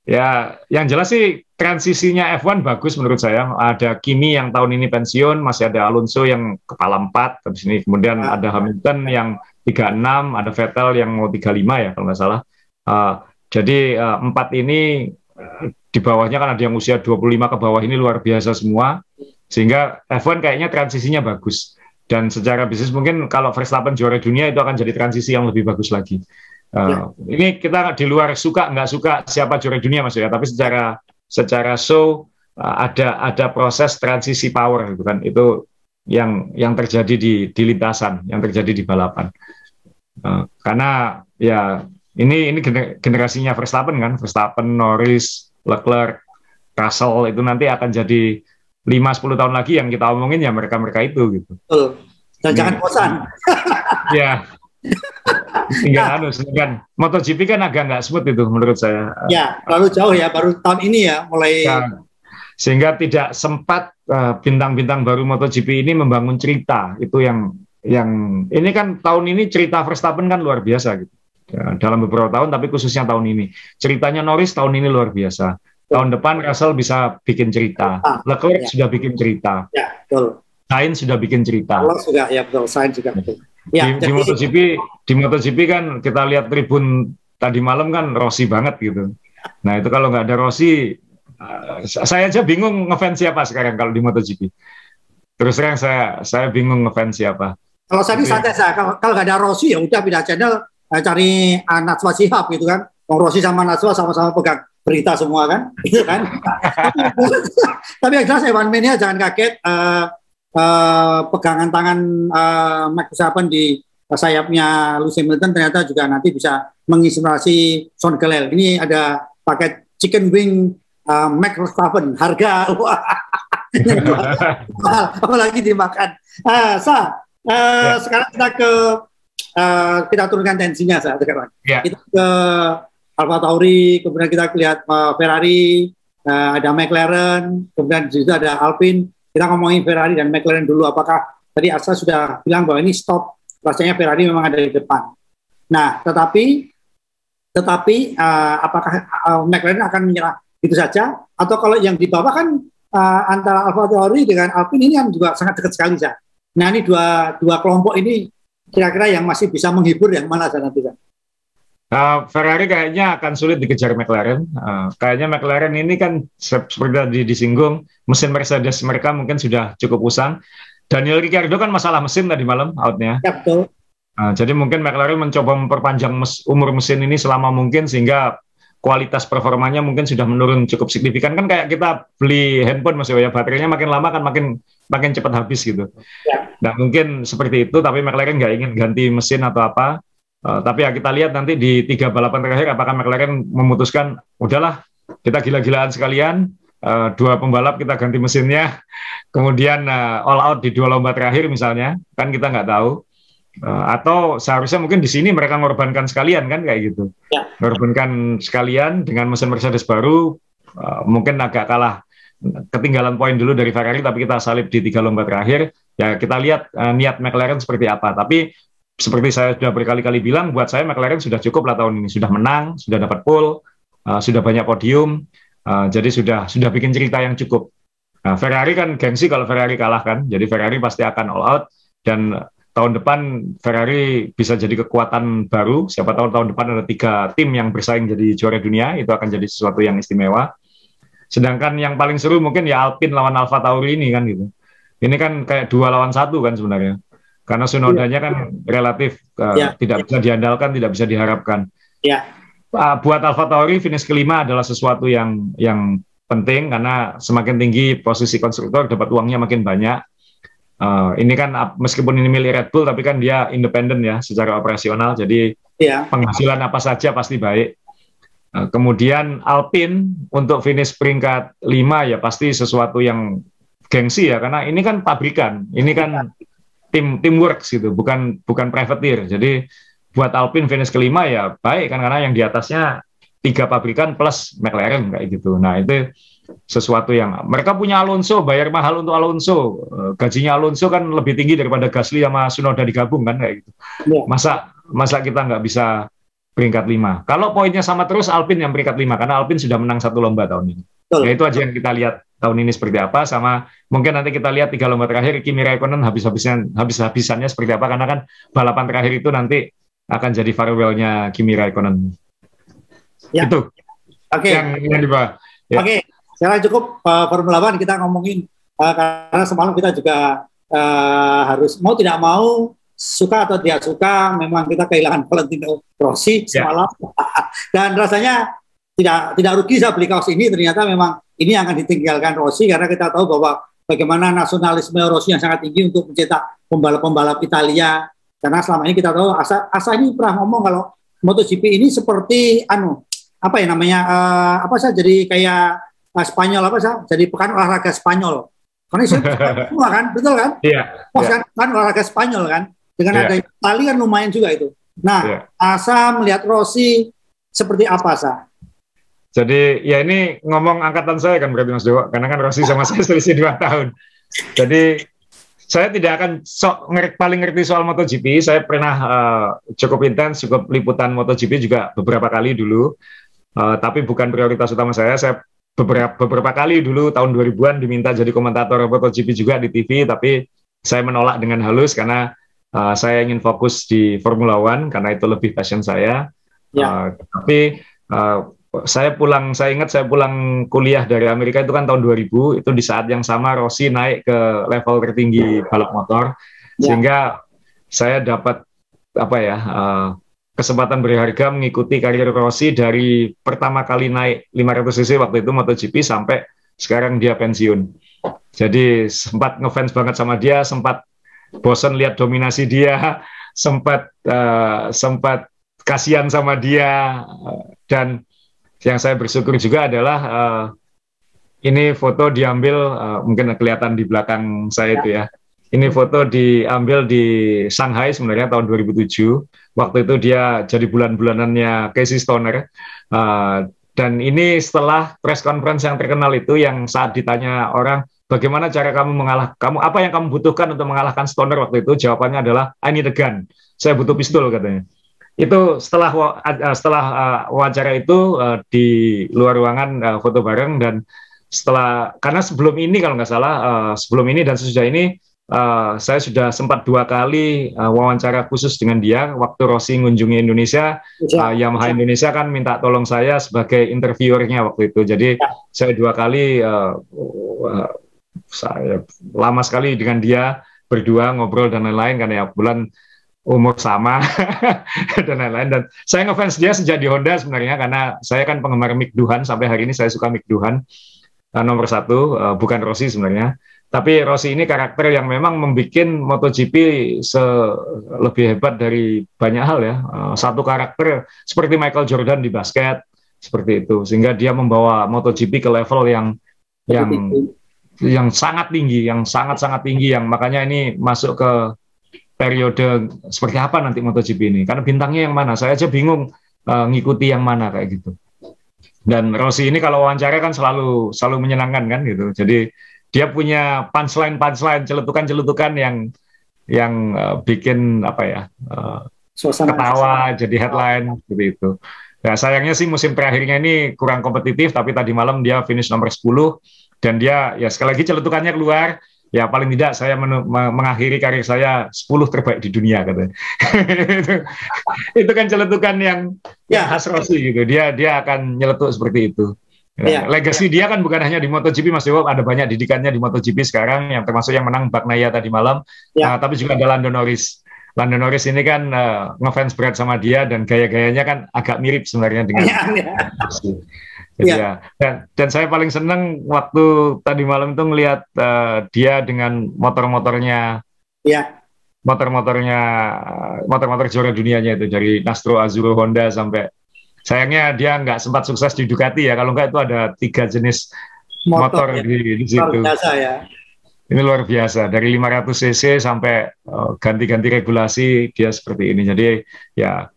Ya, yang jelas sih transisinya F1 bagus menurut saya. Ada Kimi yang tahun ini pensiun, masih ada Alonso yang kepala 4 habis ini, kemudian ada Hamilton yang 36, ada Vettel yang mau 35 ya kalau nggak salah. Jadi 4 ini di bawahnya kan ada yang usia 25 ke bawah, ini luar biasa semua. Sehingga F1 kayaknya transisinya bagus. Dan secara bisnis mungkin kalau Verstappen juara dunia itu akan jadi transisi yang lebih bagus lagi. Ini kita di luar suka nggak suka siapa juara dunia Mas ya, tapi secara show ada proses transisi power gitu kan. Itu yang terjadi di lintasan, yang terjadi di balapan. Karena ya ini generasinya Verstappen kan, Verstappen, Norris, Leclerc, Russell itu nanti akan jadi 5-10 tahun lagi yang kita omongin ya mereka-mereka itu gitu. Betul. Dan jangan bosan. Ya. Tinggal kan MotoGP kan agak nggak smooth itu menurut saya. Ya, terlalu jauh ya, baru tahun ini ya mulai. Ya, sehingga tidak sempat bintang-bintang baru MotoGP ini membangun cerita. Itu yang ini kan tahun ini cerita Verstappen kan luar biasa gitu. Ya, dalam beberapa tahun, tapi khususnya tahun ini. Ceritanya Norris tahun ini luar biasa. Tahun depan Russell bisa bikin cerita. Leclerc sudah bikin cerita. Ya, betul. Sainz sudah bikin cerita. Leclerc juga, ya betul. Sainz juga betul. Ya, di MotoGP kan kita lihat tribun tadi malam kan Rossi banget gitu. Nah itu kalau nggak ada Rossi, saya aja bingung ngefans siapa sekarang kalau di MotoGP. Terus terang saya bingung ngefans siapa. Kalau saya santai saya, kalau nggak ada Rossi ya udah pindah channel, cari Najwa Shihab gitu kan. Rossi sama Najwa sama-sama pegang berita semua kan, gitu kan. Tapi yang jelas Evan Mania jangan kaget. Pegangan tangan Max Verstappen di sayapnya Lewis Hamilton ternyata juga nanti bisa menginspirasi Sean Gelael. Ini ada paket chicken wing Max Verstappen, harga apalagi dimakan. Sekarang kita turunkan tensinya sekarang. Kita ke Alfa Tauri, kemudian kita lihat Ferrari, ada McLaren, kemudian di situ ada Alpine. Kita ngomongin Ferrari dan McLaren dulu. Apakah tadi Asa sudah bilang bahwa ini stop, rasanya Ferrari memang ada di depan. Nah, tetapi apakah McLaren akan menyerah itu saja? Atau kalau yang di bawah kan antara Alfa Tauri dengan Alpine ini kan juga sangat dekat sekali, Sa. Nah, ini dua kelompok ini kira-kira yang masih bisa menghibur yang mana saja nanti, Sa? Ferrari kayaknya akan sulit dikejar McLaren. Kayaknya McLaren ini kan seperti tadi disinggung, mesin Mercedes mereka mungkin sudah cukup usang. Daniel Ricciardo kan masalah mesin tadi malam outnya. Ya, betul. Jadi mungkin McLaren mencoba memperpanjang umur mesin ini selama mungkin sehingga kualitas performanya mungkin sudah menurun cukup signifikan. Kan kayak kita beli handphone Mas ya, baterainya makin lama kan makin cepat habis gitu. Ya. Nah mungkin seperti itu, tapi McLaren nggak ingin ganti mesin atau apa. Tapi ya kita lihat nanti di 3 balapan terakhir apakah McLaren memutuskan udahlah kita gila-gilaan sekalian, 2 pembalap kita ganti mesinnya, kemudian all out di 2 lomba terakhir misalnya, kan kita nggak tahu. Atau seharusnya mungkin di sini mereka mengorbankan sekalian kan kayak gitu, mengorbankan sekalian dengan mesin Mercedes baru, mungkin agak kalah, ketinggalan poin dulu dari Ferrari, tapi kita salib di 3 lomba terakhir. Ya kita lihat niat McLaren seperti apa. Tapi seperti saya sudah berkali-kali bilang, buat saya McLaren sudah cukup lah tahun ini. Sudah menang, sudah dapat pole, sudah banyak podium, jadi sudah bikin cerita yang cukup. Ferrari kan gengsi kalau Ferrari kalah kan, jadi Ferrari pasti akan all out, dan tahun depan Ferrari bisa jadi kekuatan baru. Siapa tahu tahun depan ada 3 tim yang bersaing jadi juara dunia, itu akan jadi sesuatu yang istimewa. Sedangkan yang paling seru mungkin ya Alpine lawan Alfa Tauri ini kan gitu. Ini kan kayak 2 lawan 1 kan sebenarnya. Karena Tsunodanya kan relatif tidak bisa diandalkan, tidak bisa diharapkan. Buat Alfa Tauri finish kelima adalah sesuatu yang penting karena semakin tinggi posisi konstruktor dapat uangnya makin banyak. Ini kan meskipun ini milik Red Bull tapi kan dia independen ya secara operasional, jadi penghasilan apa saja pasti baik. Kemudian Alpine untuk finish peringkat 5 ya pasti sesuatu yang gengsi ya, karena ini kan pabrikan, ini kan teamwork gitu, bukan privateer. Jadi buat Alpine finish kelima ya baik kan, karena yang di atasnya 3 pabrikan plus McLaren kayak gitu. Nah itu sesuatu yang mereka punya Alonso, bayar mahal untuk Alonso, gajinya Alonso kan lebih tinggi daripada Gasly sama Tsunoda digabung kan kayak gitu. Masa kita nggak bisa peringkat 5? Kalau poinnya sama terus Alpine yang peringkat 5 karena Alpine sudah menang 1 lomba tahun ini. Ya itu aja yang kita lihat tahun ini seperti apa, sama mungkin nanti kita lihat 3 lomba terakhir Kimi Raikkonen habis-habisannya seperti apa, karena kan balapan terakhir itu nanti akan jadi farewell-nya Kimi Raikkonen. Ya. Itu. Yang dibahas. Ya. Oke, sekarang cukup Formula 1 kita ngomongin karena semalam kita juga harus mau tidak mau, suka atau tidak suka, memang kita kehilangan Valentino Rossi semalam. Dan rasanya tidak rugi saya beli kaos ini, ternyata memang ini akan ditinggalkan Rossi karena kita tahu bahwa bagaimana nasionalisme Rossi yang sangat tinggi untuk mencetak pembalap-pembalap Italia. Karena selama ini kita tahu Asa ini pernah ngomong kalau MotoGP ini seperti apa ya namanya jadi kayak Spanyol jadi pekan olahraga Spanyol. Karena itu semua kan, betul kan? Iya. Kan olahraga Spanyol kan. Dengan ada Italia kan lumayan juga itu. Nah, Asa melihat Rossi seperti apa, Sa? Jadi ya ini ngomong angkatan saya kan berarti Mas Dewo, karena kan Rossi sama saya selisih 2 tahun. Jadi saya tidak akan paling ngerti soal MotoGP. Saya pernah cukup intens, cukup liputan MotoGP juga beberapa kali dulu. Tapi bukan prioritas utama saya. Saya beberapa kali dulu tahun 2000-an diminta jadi komentator MotoGP juga di TV, tapi saya menolak dengan halus karena saya ingin fokus di Formula One karena itu lebih passion saya. Tapi saya ingat saya pulang kuliah dari Amerika itu kan tahun 2000, itu di saat yang sama Rossi naik ke level tertinggi balap motor, sehingga saya dapat kesempatan berharga mengikuti karir Rossi dari pertama kali naik 500cc waktu itu MotoGP sampai sekarang dia pensiun. Jadi sempat ngefans banget sama dia, sempat bosan lihat dominasi dia, sempat kasihan sama dia, dan yang saya bersyukur juga adalah ini foto diambil mungkin kelihatan di belakang saya itu ya. Ini foto diambil di Shanghai sebenarnya tahun 2007. Waktu itu dia jadi bulan-bulanannya Casey Stoner. Dan ini setelah press conference yang terkenal itu, yang saat ditanya orang, bagaimana cara kamu apa yang kamu butuhkan untuk mengalahkan Stoner waktu itu? Jawabannya adalah, I need a gun. Saya butuh pistol, katanya. Itu setelah wawancara itu di luar ruangan foto bareng, dan karena sebelum ini kalau nggak salah, sebelum ini dan sesudah ini, saya sudah sempat 2 kali wawancara khusus dengan dia waktu Rossi mengunjungi Indonesia. Yamaha Indonesia kan minta tolong saya sebagai interviewernya waktu itu. Jadi saya 2 kali saya lama sekali dengan dia, berdua ngobrol dan lain-lain, karena ya bulan umur sama dan lain-lain. Dan saya ngefans dia sejak di Honda sebenarnya, karena saya kan penggemar Mick Doohan, sampai hari ini saya suka Mick Doohan nomor 1, bukan Rossi sebenarnya. Tapi Rossi ini karakter yang memang membuat MotoGP lebih hebat dari banyak hal ya. Satu karakter seperti Michael Jordan di basket, seperti itu, sehingga dia membawa MotoGP ke level yang sangat tinggi, yang sangat-sangat tinggi, yang makanya ini masuk ke periode seperti apa nanti MotoGP ini. Karena bintangnya yang mana, saya aja bingung ngikuti yang mana kayak gitu. Dan Rossi ini kalau wawancara kan selalu menyenangkan kan gitu. Jadi dia punya punchline, celetukan yang bikin ketawa, jadi headline seperti itu. Nah, sayangnya sih musim terakhirnya ini kurang kompetitif, tapi tadi malam dia finish nomor 10, dan dia ya sekali lagi celetukannya keluar. Ya paling tidak saya mengakhiri karir saya 10 terbaik di dunia, katanya. itu kan celetukan yang khas Rossi gitu. Dia akan nyeletuk seperti itu. Legacy dia kan bukan hanya di MotoGP, Mas Dewo, ada banyak didikannya di MotoGP sekarang, yang termasuk yang menang Bagnaia tadi malam, tapi juga ada Lando Norris. Lando Norris ini kan ngefans berat sama dia, dan gaya-gayanya kan agak mirip sebenarnya dengan Rossi. Dan saya paling senang waktu tadi malam itu ngelihat dia dengan motor-motornya juara dunianya itu, dari Nastro Azzurro Honda sampai, sayangnya dia nggak sempat sukses di Ducati ya, kalau nggak itu ada 3 jenis motor di situ. Luar biasa ya. Ini luar biasa, dari 500cc sampai ganti-ganti regulasi dia seperti ini. Jadi ya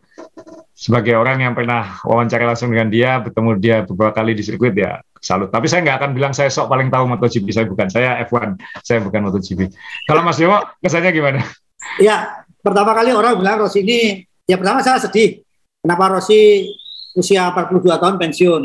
sebagai orang yang pernah wawancara langsung dengan dia, bertemu dia beberapa kali di sirkuit, ya salut. Tapi saya nggak akan bilang saya sok paling tahu MotoGP, saya bukan. Saya F1, saya bukan MotoGP. Kalau Mas Dewo, kesannya gimana? Ya, pertama kali orang bilang Rossi ini, ya pertama saya sedih. Kenapa Rossi usia 42 tahun pensiun?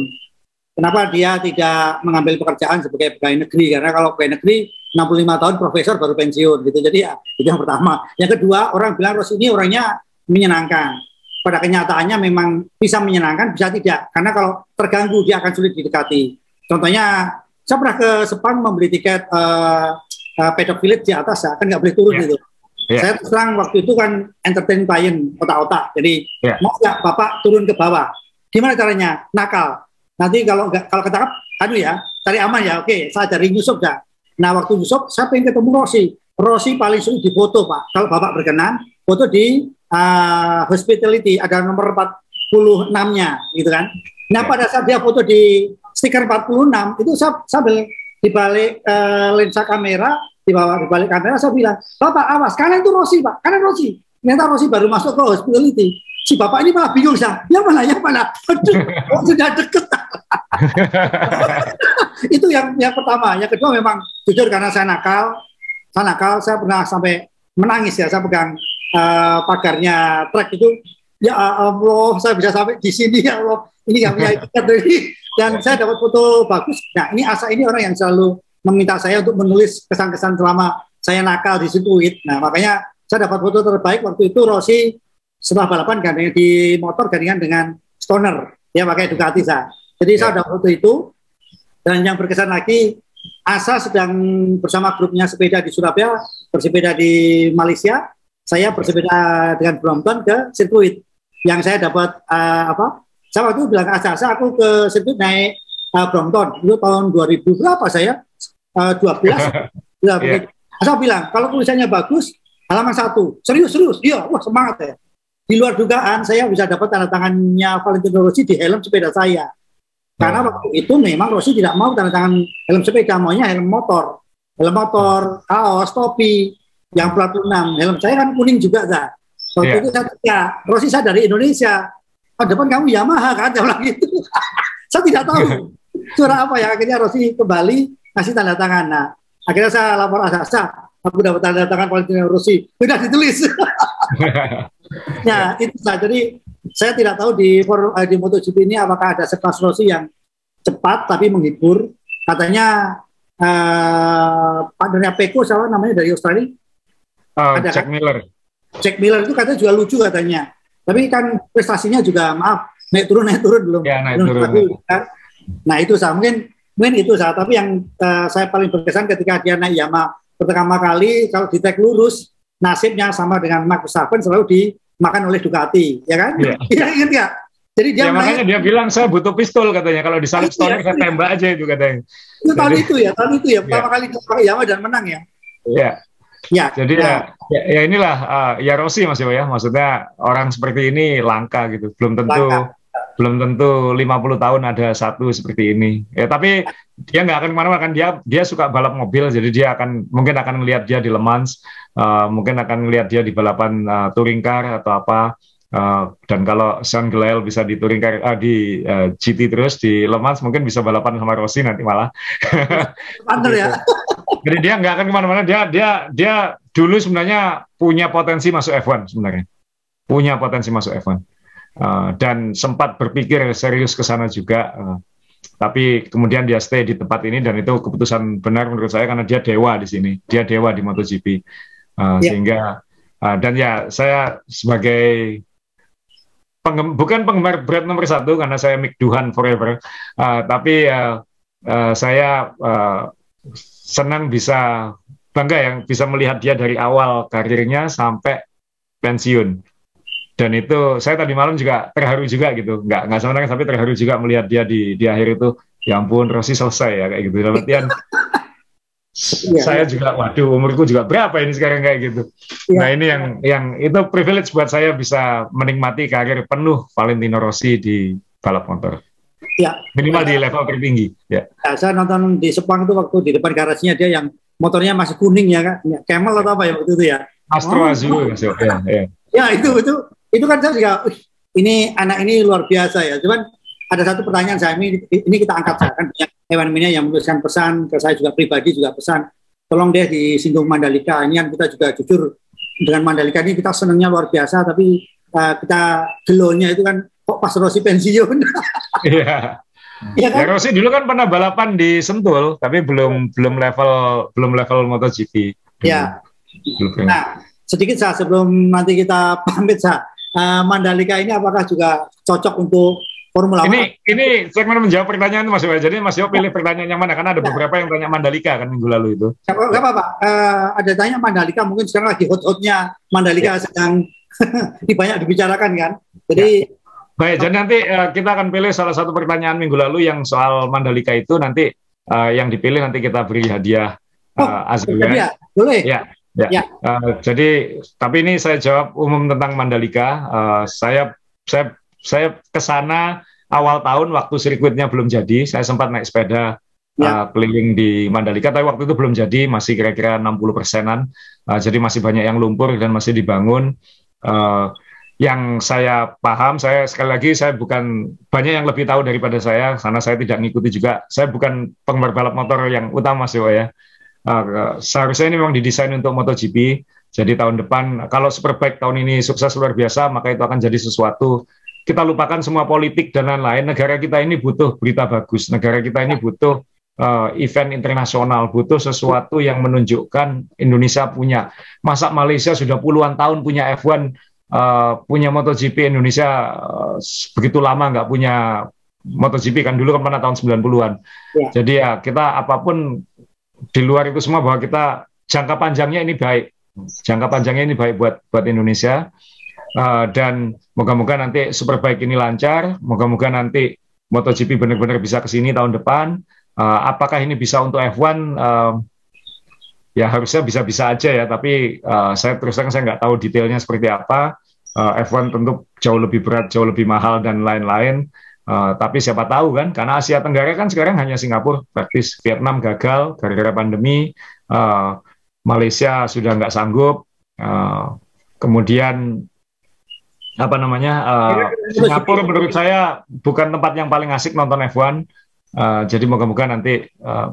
Kenapa dia tidak mengambil pekerjaan sebagai pegawai negeri? Karena kalau pegawai negeri 65 tahun profesor baru pensiun gitu. Jadi ya itu yang pertama. Yang kedua, orang bilang Rossi ini orangnya menyenangkan. Pada kenyataannya memang bisa menyenangkan, bisa tidak. Karena kalau terganggu dia akan sulit didekati. Contohnya, saya pernah ke Sepang membeli tiket Paddock Village di atas, kan nggak boleh turun gitu. Saya terang waktu itu kan entertain klien otak-otak. Jadi mau nggak Bapak turun ke bawah? Gimana caranya? Nakal. Nanti kalau ketangkap, cari aman ya. Oke, saya cari nyusup ya. Nah waktu besok saya pengen ketemu Rossi. Rossi paling sulit difoto Pak. Kalau Bapak berkenan, foto di hospitality ada nomor 46-nya gitu kan. Nah pada saat dia foto di stiker 46 itu saya sambil di balik lensa kamera, di balik kamera saya bilang, Bapak awas, kanan itu Rossi Pak, kanan Rossi. Ternyata Rossi baru masuk ke hospitality. Si Bapak ini malah bingung saya, yang mana? Aduh, sudah deket. Itu yang pertama. Yang kedua memang jujur karena saya nakal, saya pernah sampai menangis ya, saya pegang pagarnya truk itu, ya Allah, saya bisa sampai di sini ya Allah, ini nggak punya tiket dari, dan saya dapat foto bagus. Nah ini Asa ini orang yang selalu meminta saya untuk menulis kesan-kesan selama saya nakal di sirkuit. Nah makanya saya dapat foto terbaik waktu itu Rossi setelah balapan gandeng di motor gandengan dengan Stoner, ya pakai Ducati saya. Jadi saya dapat foto itu, dan yang berkesan lagi Asa sedang bersama grupnya sepeda di Surabaya, bersepeda di Malaysia, saya bersepeda dengan Brompton ke sirkuit. Yang saya dapat saya waktu itu bilang ke Asa, aku ke sirkuit naik Brompton, itu tahun 2000 berapa saya? 12. Asa bilang, kalau tulisannya bagus, halaman 1. Serius? Iya, wah semangat ya. Di luar dugaan, saya bisa dapat tanda tangannya Valentino Rossi di helm sepeda saya. Karena waktu itu memang Rossi tidak mau tanda tangan helm sepeda, maunya helm motor, kaos, topi, yang plat 6. Helm saya kan kuning juga, Zah. Waktu itu Rossi saya dari Indonesia. Depan kamu Yamaha kan, saya bilang gitu. Saya tidak tahu suara apa ya. Akhirnya Rossi kembali kasih tanda tangan. Nah, akhirnya saya lapor Asa, aku dapat tanda tangan Valentino Rossi. Sudah ditulis. Ya itu saja. Jadi saya tidak tahu di MotoGP ini apakah ada sekelas Rossi yang cepat tapi menghibur. Katanya partnernya Pecco siapa namanya dari Australia? Ada Jack Miller. Jack Miller itu katanya juga lucu katanya. Tapi kan prestasinya juga maaf naik turun belum. Ya, naik turun. Nah itu saya mungkin itu saya. Tapi yang saya paling berkesan ketika dia naik Yamaha pertama kali, kalau di tag lurus nasibnya sama dengan Max Verstappen selalu dimakan oleh Ducati, ya kan? Iya, ingat nggak? Jadi dia makanya dia bilang saya butuh pistol katanya, kalau disalip Stoner saya tembak aja itu katanya. Itu tahun itu ya, pertama kali pakai Yamaha dan menang ya. Iya. Ya. Jadi ya inilah ya Rossi Mas Yo ya, maksudnya orang seperti ini langka gitu, belum tentu 50 tahun ada satu seperti ini. Ya tapi dia nggak akan kemana-mana kan, dia suka balap mobil, jadi dia mungkin akan melihat dia di Le Mans, mungkin akan melihat dia di balapan touring car atau apa. Dan kalau Sean Gelael bisa di touring car di GT terus di Le Mans, mungkin bisa balapan sama Rossi nanti malah. Panter ya. Jadi dia nggak akan kemana-mana. Dia dulu sebenarnya punya potensi masuk F1 sebenarnya, punya potensi masuk F1. Dan sempat berpikir serius ke sana juga, tapi kemudian dia stay di tempat ini, dan itu keputusan benar menurut saya karena dia dewa di sini, dia dewa di MotoGP, sehingga dan ya saya sebagai bukan penggemar berat nomor 1 karena saya Mick Duhan forever, tapi saya senang bisa bangga yang bisa melihat dia dari awal karirnya sampai pensiun. Dan itu saya tadi malam juga terharu juga gitu, nggak sama tapi terharu juga melihat dia di akhir itu. Ya ampun, Rossi selesai ya kayak gitu. Dalam artian saya juga, waduh, umurku juga berapa ini sekarang kayak gitu. Nah ini yang itu privilege buat saya bisa menikmati karir penuh Valentino Rossi di balap motor. Ya. Minimal di level tertinggi. Ya. Saya nonton di Sepang itu waktu di depan garasinya dia yang motornya masih kuning ya kan, Camel atau apa ya waktu itu ya. Astro Azul. Ya itu kan saya juga, ini anak ini luar biasa ya. Cuman ada satu pertanyaan saya, ini kita angkat, saya kan banyak Evan Mania yang menuliskan pesan ke saya juga pribadi, juga pesan tolong deh disinggung Mandalika. Ini kan kita juga jujur dengan Mandalika ini kita senangnya luar biasa, tapi kita gelonya itu kan kok pas Rossi pensiun. Iya. Ya, kan? Ya Rossi dulu kan pernah balapan di Sentul, tapi belum level MotoGP. Ya. Nah, sedikit sebelum nanti kita pamit Mandalika ini apakah juga cocok untuk Formula 1? Ini segmen menjawab pertanyaan Mas Yo. Jadi Mas Yo pilih pertanyaan yang mana? Karena ada beberapa yang tanya Mandalika kan minggu lalu itu. Gak apa-apa. Ada tanya Mandalika, mungkin sekarang lagi hot-hotnya Mandalika sedang banyak dibicarakan kan. Jadi baik, jadi nanti kita akan pilih salah satu pertanyaan minggu lalu yang soal Mandalika itu, nanti yang dipilih nanti kita beri hadiah Azulia. Ya, boleh. Ya. Jadi, tapi ini saya jawab umum tentang Mandalika. Saya ke sana awal tahun waktu sirkuitnya belum jadi. Saya sempat naik sepeda keliling di Mandalika, tapi waktu itu belum jadi, masih kira-kira 60%-an. Jadi masih banyak yang lumpur dan masih dibangun. Yang saya paham, saya sekali lagi saya bukan, banyak yang lebih tahu daripada saya, karena saya tidak ngikuti juga. Saya bukan penggemar balap motor yang utama sih, ya. Seharusnya ini memang didesain untuk MotoGP. Jadi tahun depan, kalau Superbike tahun ini sukses luar biasa, maka itu akan jadi sesuatu. Kita lupakan semua politik dan lain-lain. Negara kita ini butuh berita bagus. Negara kita ini butuh event internasional, butuh sesuatu yang menunjukkan Indonesia punya. Masa Malaysia sudah puluhan tahun punya F1, punya MotoGP, Indonesia begitu lama nggak punya MotoGP, kan dulu kan pernah tahun 90-an. Ya. Jadi ya kita apapun di luar itu semua, bahwa kita jangka panjangnya ini baik. Jangka panjangnya ini baik buat Indonesia. Dan moga-moga nanti Superbike ini lancar, moga-moga nanti MotoGP benar-benar bisa ke sini tahun depan. Apakah ini bisa untuk F1? Ya harusnya bisa-bisa aja ya, tapi saya terus terang saya nggak tahu detailnya seperti apa. F1 tentu jauh lebih berat, jauh lebih mahal dan lain-lain. Tapi siapa tahu kan, karena Asia Tenggara kan sekarang hanya Singapura praktis, Vietnam gagal gara-gara pandemi, Malaysia sudah nggak sanggup, kemudian apa namanya, Singapura menurut saya bukan tempat yang paling asik nonton F1. Jadi moga-moga nanti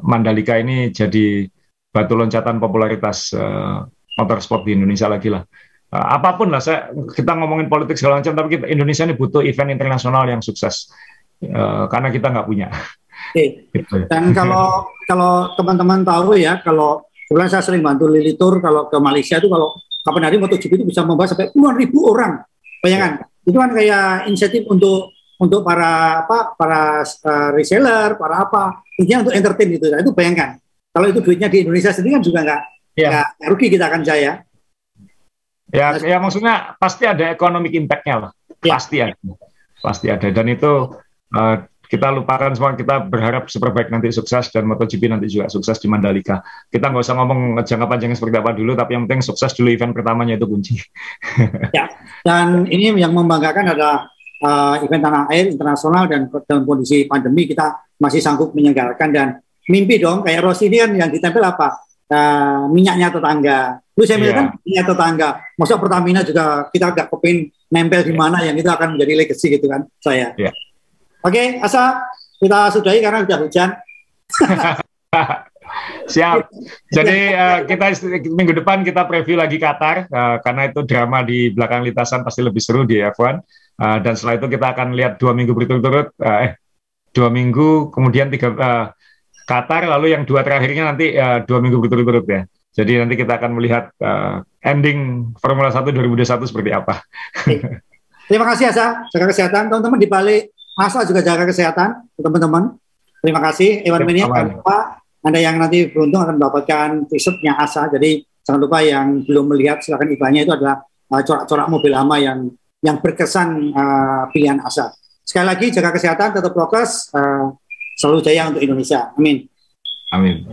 Mandalika ini jadi batu loncatan popularitas motorsport di Indonesia lagi lah. Apapun lah, kita ngomongin politik segala macam, tapi Indonesia ini butuh event internasional yang sukses, karena kita nggak punya. Oke. Dan kalau teman-teman tahu ya, kalau kebetulan saya sering bantu Lili Tour kalau ke Malaysia itu, kalau kapan hari MotoGP itu bisa membawa sampai puluhan ribu orang. Bayangkan, itu kan kayak insentif untuk para reseller, para apa, intinya untuk entertain gitu. Nah, itu bayangkan, kalau itu duitnya di Indonesia sendiri kan juga nggak rugi kita akan jaya. Ya maksudnya pasti ada economic impact-nya lah, pasti ada. Dan itu kita lupakan semua, kita berharap Superbike nanti sukses dan MotoGP nanti juga sukses di Mandalika. Kita nggak usah ngomong jangka panjangnya seperti apa dulu, tapi yang penting sukses dulu, event pertamanya itu kunci. Ya, dan ini yang membanggakan adalah event tanah air internasional, dan dalam kondisi pandemi kita masih sanggup menyelenggarakan. Dan mimpi dong, kayak Rossi ini kan yang ditempel apa? Minyaknya tetangga. Lewis Hamilton minyak tetangga. Maksudnya Pertamina juga kita agak kepin nempel di mana, yang itu akan menjadi legacy gitu kan saya. Yeah. Oke, Asa, kita sudahi karena sudah hujan. Siap. Jadi kita minggu depan kita preview lagi Qatar, karena itu drama di belakang lintasan pasti lebih seru di F1. Dan setelah itu kita akan lihat 2 minggu berturut-turut, 2 minggu, kemudian 3 Qatar, lalu yang 2 terakhirnya nanti 2 minggu berturut-turut ya. Jadi nanti kita akan melihat ending Formula 1 2021 seperti apa. Terima kasih Asa, jaga kesehatan. Teman-teman di balik Asa juga jaga kesehatan, teman-teman. Terima kasih. Ewan Mania, jangan lupa Anda yang nanti beruntung akan mendapatkan t-shirtnya Asa. Jadi jangan lupa yang belum melihat, silakan iklannya, itu adalah corak-corak mobil lama yang berkesan pilihan Asa. Sekali lagi jaga kesehatan, tetap prokes, selalu jaya untuk Indonesia. Amin. Amin.